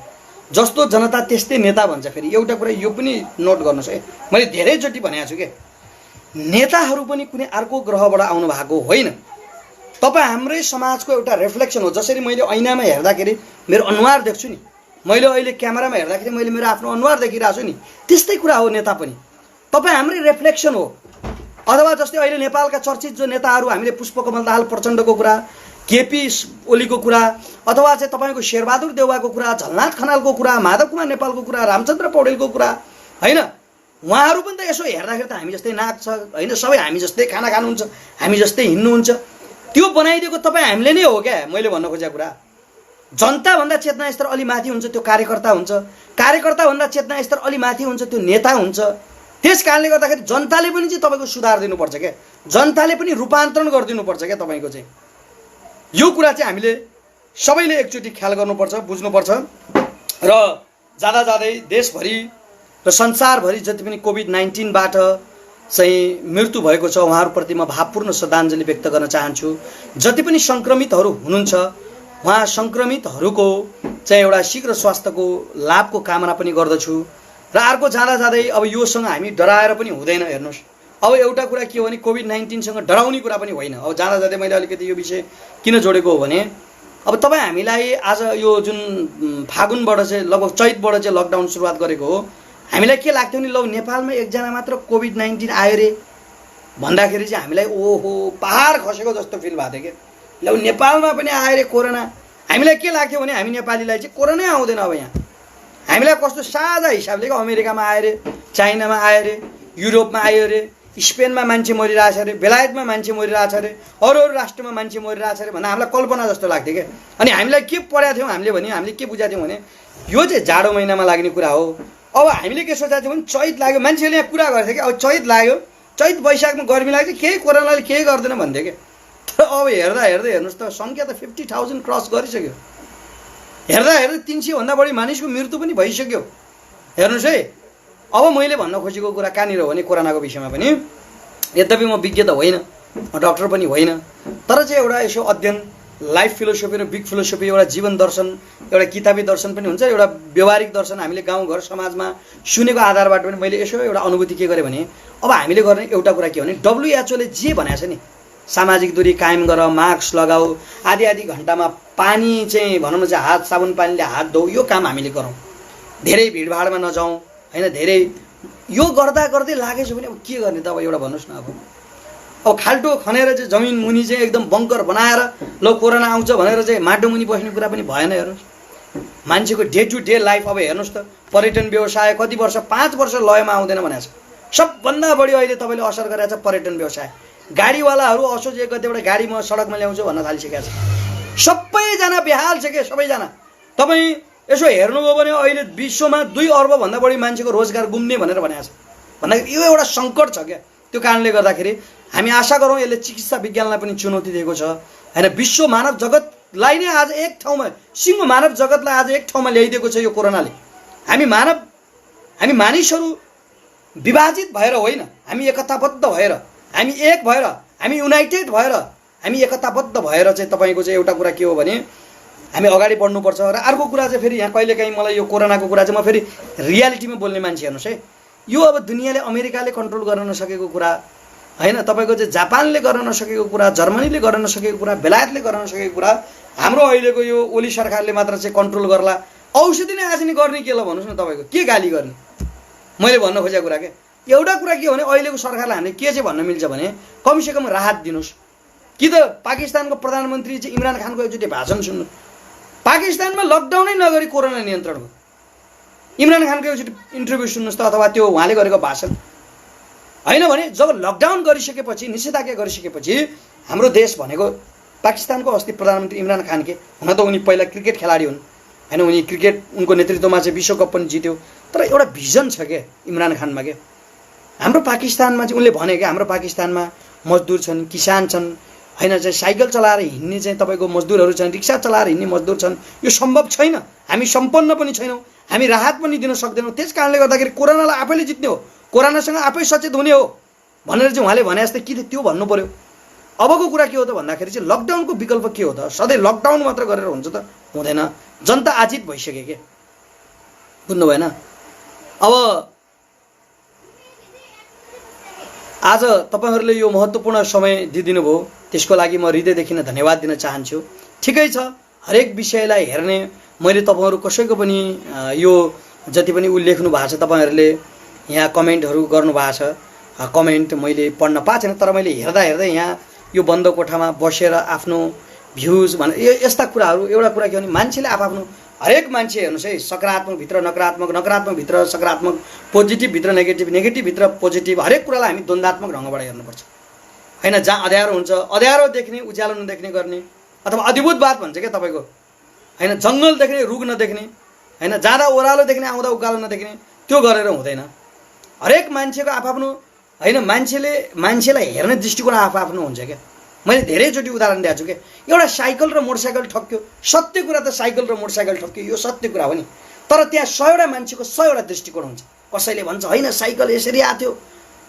जस्तो जनता त्यस्तै नेता भन्छ। फेरि एउटा कुरा यो पनि नोट गर्नुहोस् है, मैले धेरैचोटि भनेको छु कि नेताहरू पनि कुनै अर्को ग्रहबाट आउनु भएको होइन। तपाईँ हाम्रै समाजको एउटा रिफ्लेक्सन हो। जसरी मैले ऐनामा हेर्दाखेरि मेरो अनुहार देख्छु नि, मैले अहिले क्यामेरामा हेर्दाखेरि मैले मेरो आफ्नो अनुहार देखिरहेको छु नि, त्यस्तै कुरा हो नेता पनि। तपाईँ हाम्रै रिफ्लेक्सन हो। अथवा जस्तै अहिले नेपालका चर्चित जो नेताहरू हामीले पुष्पकमल दाहाल प्रचण्डको कुरा, केपी ओलीको कुरा अथवा चाहिँ तपाईँको शेरबहादुर देउवाको कुरा, झलनाथ खनालको कुरा, माधव कुमार नेपालको कुरा, रामचन्द्र पौडेलको कुरा, होइन उहाँहरू पनि त यसो हेर्दाखेरि त हामी जस्तै नाक छ, होइन सबै हामी जस्तै खाना खानुहुन्छ, हामी जस्तै हिँड्नुहुन्छ। त्यो बनाइदिएको तपाईँ हामीले नै हो क्या। मैले भन्न खोजेको कुरा जनताभन्दा चेतना स्तर अलि माथि हुन्छ त्यो कार्यकर्ता हुन्छ, कार्यकर्ताभन्दा चेतना स्तर अलि माथि हुन्छ त्यो नेता हुन्छ। त्यस कारणले गर्दाखेरि जनताले पनि चाहिँ तपाईँको सुधार दिनुपर्छ क्या, जनताले पनि रूपान्तरण गरिदिनुपर्छ क्या तपाईँको चाहिँ। यो कुरा चाहिँ हामीले सबैले एकचोटि ख्याल गर्नुपर्छ, बुझ्नुपर्छ। र जाँदा जाँदै देशभरि र संसारभरि जति पनि कोभिड-19बाट चाहिँ मृत्यु भएको छ उहाँहरूप्रति म भावपूर्ण श्रद्धाञ्जली व्यक्त गर्न चाहन्छु। जति पनि सङ्क्रमितहरू हुनुहुन्छ उहाँ सङ्क्रमितहरूको चाहिँ एउटा शीघ्र स्वास्थ्यको लाभको कामना पनि गर्दछु। र अर्को जाँदा जाँदै अब योसँग हामी डराएर पनि हुँदैन। हेर्नुहोस् अब एउटा कुरा के हो भने कोभिड-19सँग डराउने कुरा पनि होइन। अब जाँदा जाँदै मैले अलिकति यो विषय किन जोडेको हो भने अब तपाईँ हामीलाई आज यो जुन फागुनबाट चाहिँ लगभग चैतबाट चाहिँ लकडाउन सुरुवात गरेको हो, हामीलाई के लाग्थ्यो नि, ल नेपालमा एकजना मात्र कोभिड-19 आयो रे भन्दाखेरि चाहिँ हामीलाई ओहो पहाड खसेको जस्तो फिल भएको थियो क्या। ल नेपालमा पनि आयो रे कोरोना, हामीलाई के लाग्थ्यो भने हामी नेपालीलाई चाहिँ कोरोनै आउँदैन। अब यहाँ हामीलाई कस्तो साझा हिसाबले क्या, अमेरिकामा आयो रे, चाइनामा आयो रे, युरोपमा आयो रे, स्पेनमा मान्छे मरिरहेछ अरे, बेलायतमा मान्छे मरिरहेछ अरे, अरू अरू राष्ट्रमा मान्छे मरिरहेछ अरे भन्दा हामीलाई कल्पना जस्तो लाग्थ्यो क्या। अनि हामीलाई के पढाएको थियौँ हामीले भने, हामीले के बुझाएको थियौँ भने यो चाहिँ जाडो महिनामा लाग्ने कुरा हो। अब हामीले के सोचेको थियौँ भने चैत लाग्यो, मान्छेले यहाँ कुरा गर्थ्यो कि अब चैत लाग्यो, चैत वैशाखमा गर्मी लाग्छ, केही कोरोनाले केही गर्दैन भन्थ्यो क्या। तर अब हेर्दा हेर्दै हेर्नुहोस् त सङ्ख्या त 50,000 क्रस गरिसक्यो। हेर्दा हेर्दै 300भन्दा बढी मानिसको मृत्यु पनि भइसक्यो। हेर्नुहोस् है। अब मैले भन्न खोजेको कुरा कहाँनिर हो भने कोरोनाको विषयमा पनि, यद्यपि म विज्ञ त होइन, म डक्टर पनि होइन, तर चाहिँ एउटा यसो अध्ययन, लाइफ फिलोसफी र बिग फिलोसफी, एउटा जीवन दर्शन, एउटा किताबी दर्शन पनि हुन्छ, एउटा व्यवहारिक दर्शन हामीले गाउँघर समाजमा सुनेको आधारबाट पनि मैले यसो एउटा अनुभूति के गरेँ भने अब हामीले गर्ने एउटा कुरा के हो भने WHO ले जे भनेको छ नि, सामाजिक दूरी कायम गर, मास्क लगाऊ, आधी आधी घन्टामा पानी चाहिँ भनौँ न चाहिँ हात साबुन पानीले हात धोऊ, यो काम हामीले गरौँ, धेरै भिडभाडमा नजाउँ, होइन धेरै यो गर्दा गर्दै लागेछ भने अब के गर्ने त। अब एउटा भन्नुहोस् न, अब खाल्टो खनेर चाहिँ जमिन मुनि चाहिँ एकदम बङ्कर बनाएर ल कोरोना आउँछ भनेर चाहिँ माटो मुनि बस्ने कुरा पनि भएन। हेर्नुहोस् मान्छेको डे टु डे लाइफ अब हेर्नुहोस् त, पर्यटन व्यवसाय कति वर्ष 5 वर्ष लयमा आउँदैन भनेको छ। सबभन्दा बढी अहिले तपाईँले असर गरेको छ पर्यटन व्यवसाय। गाडीवालाहरू असोज एक गतेबाट गाडी म सडकमा ल्याउँछु भन्न थालिसकेका छ। सबैजना बेहाल छ के, सबैजना। तपाईँ यसो हेर्नुभयो भने अहिले विश्वमा 2 अर्बभन्दा बढी मान्छेको रोजगार गुम्ने भनेर भनेको छ। भन्दाखेरि यो एउटा सङ्कट छ क्या। त्यो कारणले गर्दाखेरि हामी आशा गरौँ यसले चिकित्सा विज्ञानलाई पनि चुनौती दिएको छ, होइन। विश्व मानव जगतलाई नै आज एक ठाउँमा, सिङ्गो मानव जगतलाई आज एक ठाउँमा ल्याइदिएको छ यो कोरोनाले। हामी मानिसहरू विभाजित भएर होइन, हामी एकताबद्ध भएर, हामी एक भएर, हामी युनाइटेड भएर, हामी एकताबद्ध भएर चाहिँ तपाईँको चाहिँ एउटा कुरा के हो भने हामी अगाडि बढ्नुपर्छ। र अर्को कुरा चाहिँ फेरि यहाँ कहिलेकाहीँ मलाई यो कोरोनाको कुरा चाहिँ म फेरि रियालिटीमा बोल्ने मान्छे। हेर्नुहोस् है, यो अब दुनियाँले अमेरिकाले कन्ट्रोल गर्न नसकेको कुरा, होइन, तपाईँको चाहिँ जापानले गर्न नसकेको कुरा, जर्मनीले गर्न नसकेको कुरा, बेलायतले गर्न नसकेको कुरा हाम्रो अहिलेको यो ओली सरकारले मात्र चाहिँ कन्ट्रोल गर्ला। औषधि नै आज नि गर्ने के ल भन्नुहोस् न, तपाईँको के गाली गर्ने। मैले भन्न खोजेको कुरा के एउटा कुरा के हो भने अहिलेको सरकारलाई हामीले के चाहिँ भन्न मिल्छ भने कमसेकम राहत दिनुहोस्। कि त पाकिस्तानको प्रधानमन्त्री चाहिँ इमरान खानको एकचोटि भाषण सुन्नु, पाकिस्तानमा लकडाउनै नगरी कोरोना नियन्त्रण हो। इमरान खानको एकचोटि इन्टरभ्यू सुन्नुहोस् त, अथवा त्यो उहाँले गरेको भाषण। होइन भने जब लकडाउन गरिसकेपछि, निषेधाज्ञा गरिसकेपछि हाम्रो देश भनेको पाकिस्तानको अस्ति प्रधानमन्त्री इमरान खान के हुन त उनी पहिला क्रिकेट खेलाडी हुन्, होइन, उनी क्रिकेट उनको नेतृत्वमा चाहिँ विश्वकप पनि जित्यो। तर एउटा भिजन छ क्या इमरान खानमा के। हाम्रो पाकिस्तानमा चाहिँ उनले भने क्या हाम्रो पाकिस्तानमा मजदुर छन्, किसान छन्, होइन, चाहिँ साइकल चलाएर हिँड्ने चाहिँ तपाईँको मजदुरहरू छन्, रिक्सा चलाएर हिँड्ने मजदुर छन्। यो सम्भव छैन। हामी सम्पन्न पनि छैनौँ, हामी राहत पनि दिन सक्दैनौँ। त्यस कारणले गर्दाखेरि कोरोनालाई आफैले जित्ने हो, कोरोनासँग आफै सचेत हुने हो भनेर चाहिँ उहाँले भने जस्तै कि त्यो भन्नु पर्यो। अबको कुरा के हो त भन्दाखेरि चाहिँ लकडाउनको विकल्प के हो त? सधैँ लकडाउन मात्र गरेर हुन्छ त? हुँदैन। जनता आजित भइसक्यो के, बुझ्नु भएन? अब आज तपाईँहरूले यो महत्त्वपूर्ण समय दिइदिनु भयो, त्यसको लागि म हृदयदेखि नै धन्यवाद दिन चाहन्छु। ठिकै छ, हरेक विषयलाई हेर्ने मैले तपाईँहरू कसैको पनि यो जति पनि उल्लेख्नु भएको छ, तपाईँहरूले यहाँ कमेन्टहरू गर्नुभएको छ, कमेन्ट मैले पढ्न पाएको छैन। तर मैले हेर्दा हेर्दै यहाँ यो बन्द कोठामा बसेर आफ्नो भ्युज भने यस्ता कुराहरू। एउटा कुरा के भने मान्छेले आफ्नो हरेक मान्छे हेर्नुहोस् है, सकारात्मक भित्र नकारात्मक, नकारात्मक भित्र सकारात्मक, पोजिटिभ भित्र नेगेटिभ, नेगेटिभ भित्र पोजिटिभ, हरेक कुरालाई हामी द्वन्द्वात्मक ढङ्गबाट हेर्नुपर्छ होइन। जहाँ अँध्यारो हुन्छ अँध्यारो देख्ने, उज्यालो नदेख्ने गर्ने, अथवा अधिभूतवाद भन्छ क्या तपाईँको होइन, जङ्गल देख्ने रुख नदेख्ने होइन, जाँदा ओह्रालो देख्ने आउँदा उकालो नदेख्ने, त्यो गरेर हुँदैन। हरेक मान्छेको आफ्नो होइन, मान्छेलाई हेर्ने दृष्टिकोण आफ्नो हुन्छ क्या। मैले धेरैचोटि उदाहरण दिएको छु क्या, एउटा साइकल र मोटरसाइकल ठक्क्यो, सत्य कुरा त साइकल र मोटरसाइकल ठक्क्यो, यो सत्य कुरा हो नि। तर त्यहाँ 100वटा मान्छेको 100वटा दृष्टिकोण हुन्छ। कसैले भन्छ होइन साइकल यसरी आएको थियो,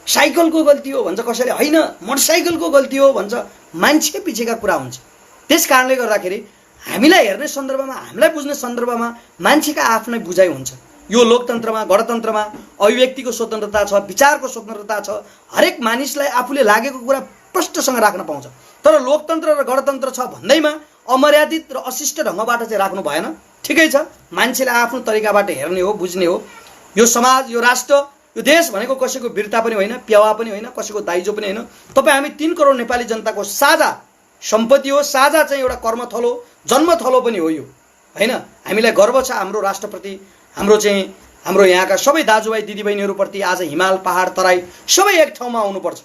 साइकलको गल्ती हो भन्छ, कसैले होइन मोटरसाइकलको गल्ती हो भन्छ। मान्छे पछिका कुरा हुन्छ। त्यस कारणले गर्दाखेरि हामीलाई हेर्ने सन्दर्भमा, हामीलाई बुझ्ने सन्दर्भमा मान्छेका आफ्नै बुझाइ हुन्छ। यो लोकतन्त्रमा, गणतन्त्रमा अभिव्यक्तिको स्वतन्त्रता छ, विचारको स्वतन्त्रता छ, हरेक मानिसलाई आफूले लागेको कुरा प्रष्टसँग राख्न पाउँछ। तर लोकतन्त्र र गणतन्त्र छ भन्दैमा अमर्यादित र अशिष्ट ढङ्गबाट चाहिँ राख्नु भएन। ठिकै छ, मान्छेले आफ्नो तरिकाबाट हेर्ने हो, बुझ्ने हो। यो समाज, यो राष्ट्र, यो देश भनेको कसैको वीरता पनि होइन, प्यावा पनि होइन, कसैको दाइजो पनि होइन। तपाईँ हामी 3 करोड नेपाली जनताको साझा सम्पत्ति हो, साझा चाहिँ एउटा कर्मथलो, जन्मथलो पनि हो यो होइन। हामीलाई गर्व छ हाम्रो राष्ट्रप्रति, हाम्रो यहाँका सबै दाजुभाइ दिदीबहिनीहरूप्रति। आज हिमाल, पहाड, तराई सबै एक ठाउँमा आउनुपर्छ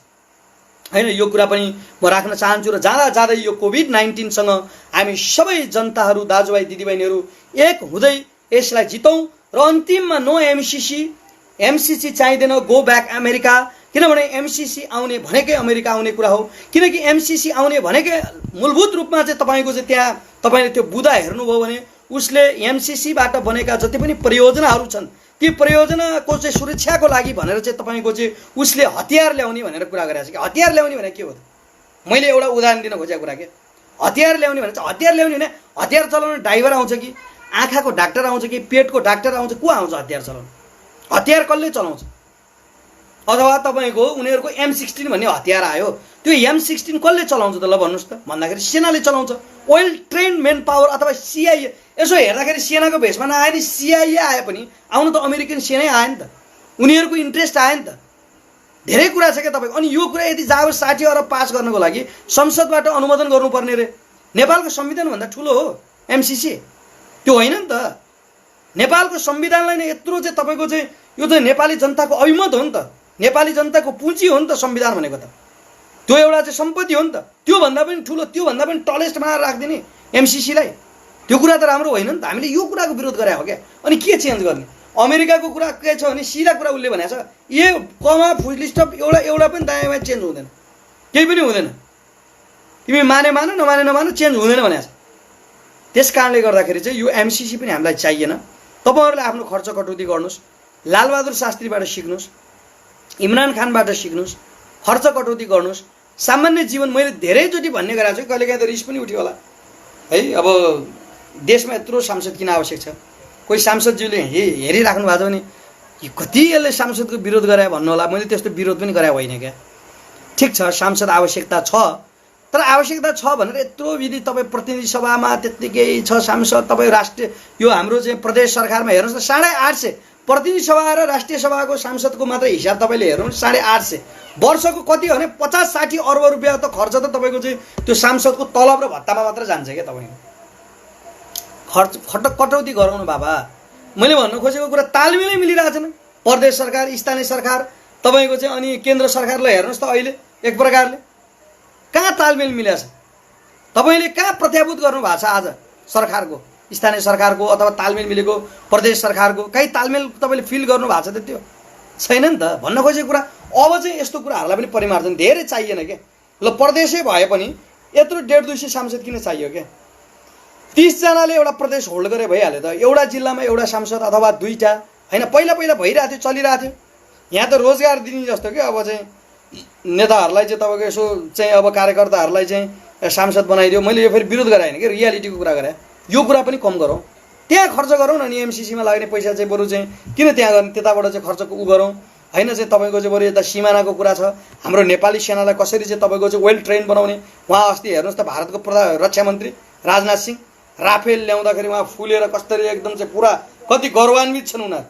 होइन। यो कुरा पनि म राख्न चाहन्छु। र जाँदा जाँदै यो कोभिड-19सँग हामी सबै जनताहरू, दाजुभाइ दिदीबहिनीहरू एक हुँदै यसलाई जितौँ। र अन्तिममा नो एमसिसी चाहिँदैन, गो ब्याक अमेरिका। किनभने एमसिसी आउने भनेकै अमेरिका आउने कुरा हो। किनकि एमसिसी आउने भनेकै मूलभूत रूपमा चाहिँ तपाईँको चाहिँ त्यहाँ तपाईँले त्यो बुँदा हेर्नुभयो भने उसले एमसिसीबाट बनेका जति पनि परियोजनाहरू छन्, ती परियोजनाको चाहिँ सुरक्षाको लागि भनेर चाहिँ तपाईँको चाहिँ उसले हतियार ल्याउने भनेर कुरा गरेको छ कि हतियार ल्याउने भने के हो त? मैले एउटा उदाहरण दिन खोजेको कुरा के, हतियार ल्याउने भने चाहिँ हतियार ल्याउने भने हतियार चलाउने ड्राइभर आउँछ कि आँखाको डाक्टर आउँछ कि पेटको डाक्टर आउँछ, को आउँछ हतियार चलाउनु? हतियार कसले चलाउँछ? अथवा तपाईँको उनीहरूको M16 भन्ने हतियार आयो, त्यो M16 कसले चलाउँछ त ल भन्नुहोस् त? भन्दाखेरि सेनाले चलाउँछ। वेल ट्रेन्ड मेन पावर अथवा CIA। यसो हेर्दाखेरि सेनाको भेषमा नआए नि CIA आए पनि आउनु त अमेरिकन सेनै आयो नि त, उनीहरूको इन्ट्रेस्ट आयो नि त। धेरै कुरा छ क्या तपाईँको। अनि यो कुरा यदि जाब 60 अरब पास गर्नको लागि संसदबाट अनुमोदन गर्नुपर्ने रे। नेपालको संविधानभन्दा ठुलो हो MCC, त्यो होइन नि त। नेपालको संविधानलाई नै यत्रो चाहिँ तपाईँको चाहिँ यो त नेपाली जनताको अभिमत हो नि त, नेपाली जनताको पुँजी हो नि त संविधान भनेको त। त्यो एउटा चाहिँ सम्पत्ति हो नि त। त्योभन्दा पनि ठुलो, त्योभन्दा पनि टलेस्ट बनाएर राखिदिने MCCलाई, त्यो कुरा त राम्रो होइन नि त। हामीले यो कुराको विरोध गरे हो क्या। अनि के चेन्ज गर्ने? अमेरिकाको कुरा के छ भने सिधा कुरा उसले भनेको छ, ए कमा फुल स्टप एउटा पनि दायाँ बायाँ चेन्ज हुँदैन, केही पनि हुँदैन, तिमी माने मान नमाने नमान चेन्ज हुँदैन भनेको छ। त्यस कारणले गर्दाखेरि चाहिँ यो MCC पनि हामीलाई चाहिएन। तपाईँहरूले आफ्नो खर्च कटौती गर्नुहोस्, लालबहादुर शास्त्रीबाट सिक्नुहोस्, इमरान खानबाट सिक्नुहोस्, खर्च कटौती गर्नुहोस्। सामान्य जीवन मैले धेरैचोटि भन्ने गरेको छु, कहिलेकाहीँ त रिस पनि उठ्यो होला है। अब देशमा यत्रो सांसद किन आवश्यक छ? कोही सांसदज्यूले हेरिराख्नु भएको छ भने कति यसले सांसदको विरोध गरे भन्नु होला। मैले त्यस्तो विरोध पनि गरे होइन क्या। ठिक छ, सांसद आवश्यकता छ, तर आवश्यकता छ भनेर यत्रो विधि तपाईँ प्रतिनिधि सभामा त्यत्तिकै छ सांसद, तपाईँ राष्ट्रिय यो हाम्रो चाहिँ प्रदेश सरकारमा हेर्नुहोस् त 850 प्रतिनिधि सभा र राष्ट्रिय सभाको सांसदको मात्र हिसाब तपाईँले हेर्नुहोस् 850 वर्षको कति हो भने 50-60 अर्ब रुपियाँ त खर्च त तपाईँको चाहिँ त्यो सांसदको तलब र भत्तामा मात्र जान्छ क्या। तपाईँको खर्च कटौती गराउनु बाबा। मैले भन्न खोजेको कुरा तालमेलै मिलिरहेको छैन। प्रदेश सरकार, स्थानीय सरकार, तपाईँको चाहिँ अनि केन्द्र सरकारलाई हेर्नुहोस् त अहिले एक प्रकारले कहाँ तालमेल मिलेको छ? तपाईँले कहाँ प्रत्याभूत गर्नु भएको छ आज सरकारको, स्थानीय सरकारको अथवा तालमेल मिलेको प्रदेश सरकारको? कहीँ तालमेल तपाईँले फिल गर्नु भएको छ त? त्यो छैन नि त। भन्न खोजेको कुरा अब चाहिँ यस्तो कुराहरूलाई पनि परिमार्जन धेरै चाहिएन क्या। ल प्रदेशै भए पनि यत्रो 150-200 सांसद किन चाहियो क्या? 30 जनाले एउटा प्रदेश होल्ड गरे भइहाल्यो त। एउटा जिल्लामा एउटा सांसद अथवा 2टा होइन, पहिला भइरहेको थियो, चलिरहेको थियो। यहाँ त रोजगार दिने जस्तो क्या। अब चाहिँ नेताहरूलाई चाहिँ तपाईँको यसो चाहिँ अब कार्यकर्ताहरूलाई चाहिँ सांसद बनाइदियो। मैले यो फेरि विरोध गराएन कि, रियालिटीको कुरा गरे। यो कुरा पनि कम गरौँ, त्यहाँ खर्च गरौँ न। अनि MCCमा लाग्ने पैसा चाहिँ बरु चाहिँ किन त्यहाँ गर्ने, त्यताबाट चाहिँ खर्चको गरौँ होइन। चाहिँ तपाईँको चाहिँ बरु यता सिमानाको कुरा छ, हाम्रो नेपाली सेनालाई कसरी चाहिँ तपाईँको चाहिँ वेल ट्रेन बनाउने। उहाँ अस्ति हेर्नुहोस् त भारतको रक्षा मन्त्री राजनाथ सिंह राफेल ल्याउँदाखेरि उहाँ फुलेर कसरी एकदम चाहिँ पुरा कति गौरवान्वित छन् उनीहरू।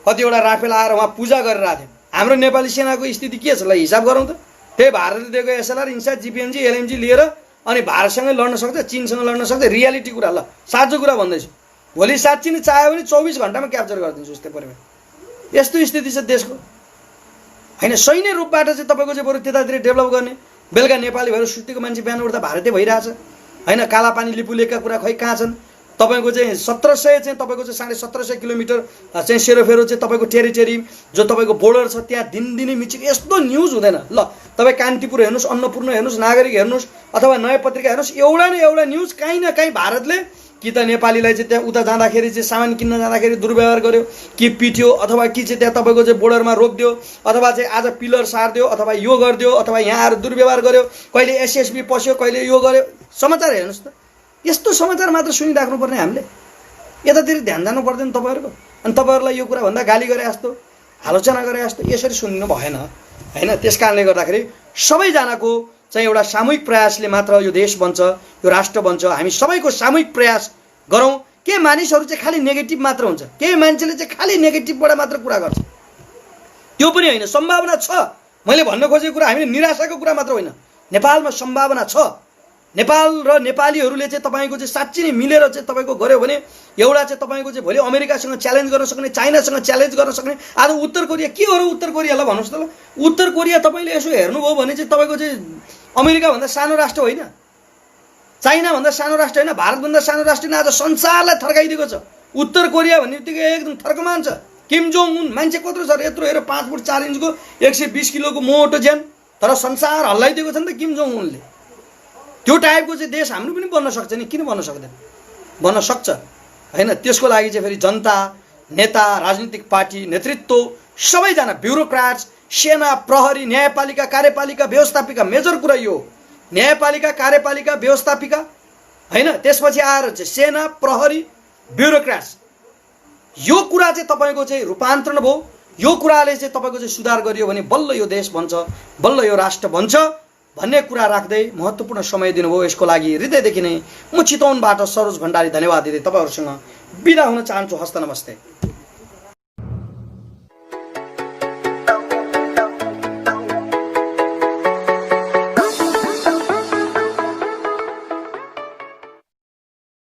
कतिवटा राफेल आएर उहाँ पूजा गरिरहेको थियो। हाम्रो नेपाली सेनाको स्थिति के छ ल हिसाब गरौँ त। त्यही भारतले दिएको SLR, इन्साट, GPMG, LMG लिएर अनि भारतसँगै लड्न सक्छ, चीनसँग लड्न सक्छ। रियालिटी कुरा, ल साँचो कुरा भन्दैछु, भोलि साँच्ची नै चाह्यो भने 24 घण्टामा क्याप्चर गरिदिन्छु उस्तै पऱ्यो। यस्तो स्थिति छ देशको होइन। सैन्य रूपबाट चाहिँ तपाईँको चाहिँ बरु त्यतातिर डेभलप गर्ने। बेलुका नेपाली भएर सुतेको मान्छे बिहान उठ्दा भारतीय भइरहेछ होइन। कालापानी लिपुलेकका कुरा खै कहाँ छन्? तपाईँको चाहिँ 1700 चाहिँ तपाईँको चाहिँ 1750 किलोमिटर चाहिँ सेरोफेरो चाहिँ तपाईँको टेरिटरी जो तपाईँको बोर्डर छ त्यहाँ दिनदिनै मिचिक यस्तो न्युज हुँदैन। ल तपाईँ कान्तिपुर हेर्नुहोस्, अन्नपूर्ण हेर्नुहोस्, नागरिक हेर्नुहोस् अथवा नयाँ पत्रिका हेर्नुहोस्, एउटा न एउटा न्युज कहीँ न कहीँ भारतले कि त नेपालीलाई चाहिँ त्यहाँ उता जाँदाखेरि चाहिँ सामान किन्न जाँदाखेरि दुर्व्यवहार गर्यो, कि पिट्यो, अथवा कि चाहिँ त्यहाँ तपाईँको चाहिँ बोर्डरमा रोकिदियो, अथवा चाहिँ आज पिलर सारिदियो, अथवा यो गरिदियो, अथवा यहाँ आएर दुर्व्यवहार गर्यो, कहिले एसएसबी पस्यो, कहिले यो गर्यो। समाचार हेर्नुहोस् त, यस्तो समाचार मात्र सुनिराख्नुपर्ने हामीले। यतातिर ध्यान जानु पर्दैन तपाईँहरूको। अनि तपाईँहरूलाई यो कुरा भन्दा गाली गरे जस्तो, आलोचना गरे जस्तो यसरी सुन्नु भएन होइन। त्यस कारणले गर्दाखेरि सबैजनाको चाहिँ एउटा सामूहिक प्रयासले मात्र यो देश बन्छ, यो राष्ट्र बन्छ। हामी सबैको सामूहिक प्रयास गरौँ। के मानिसहरू चाहिँ खालि नेगेटिभ मात्र हुन्छ, केही मान्छेले चाहिँ खालि नेगेटिभबाट मात्र कुरा गर्छ, त्यो पनि होइन। सम्भावना छ, मैले भन्न खोजेको कुरा हामीले निराशाको कुरा मात्र होइन। नेपालमा सम्भावना छ। नेपाल र नेपालीहरूले चाहिँ तपाईँको चाहिँ साँच्ची नै मिलेर चाहिँ तपाईँको गऱ्यो भने एउटा चाहिँ तपाईँको चाहिँ भोलि अमेरिकासँग च्यालेन्ज गर्न सक्ने, चाइनासँग च्यालेन्ज गर्न सक्ने। आज उत्तर कोरिया के हो र? उत्तर कोरियालाई भन्नुहोस् त ल। उत्तर कोरिया तपाईँले यसो हेर्नुभयो भने चाहिँ तपाईँको चाहिँ अमेरिकाभन्दा सानो राष्ट्र होइन, चाइनाभन्दा सानो राष्ट्र होइन, भारतभन्दा सानो राष्ट्र होइन। आज संसारलाई थर्काइदिएको छ उत्तर कोरिया भन्ने बित्तिकै एकदम थर्कमान छ। किम जोङ उन मान्छे कत्रो छ? यत्रो हेर 5 फुट 4 इन्चको 120 किलोको मोटो ज्यान, तर संसार हल्लाइदिएको छ नि त किम जोङ उनले। त्यो टाइपको चाहिँ देश हाम्रो पनि बन्न सक्छ नि, किन बन्न सक्दैन? बन्न सक्छ होइन। त्यसको लागि चाहिँ फेरि जनता, नेता, राजनीतिक पार्टी, नेतृत्व, सबैजना, ब्युरोक्राट्स, सेना, प्रहरी, न्यायपालिका, कार्यपालिका, व्यवस्थापिका, मेजर कुरा यो न्यायपालिका, कार्यपालिका, व्यवस्थापिका होइन। त्यसपछि आएर चाहिँ सेना, प्रहरी, ब्युरोक्राट्स, यो कुरा चाहिँ तपाईँको चाहिँ रूपान्तरण भयो। यो कुराले चाहिँ तपाईँको चाहिँ सुधार गरियो भने बल्ल यो देश बन्छ, बल्ल यो राष्ट्र बन्छ भन्ने कुरा राख्दै महत्त्वपूर्ण समय दिनुभयो। यसको लागि हृदयदेखि नै म चितवनबाट सरोज भण्डारी धन्यवाद दिँदै तपाईँहरूसँग बिदा हुन चाहन्छु। हस्त नमस्ते।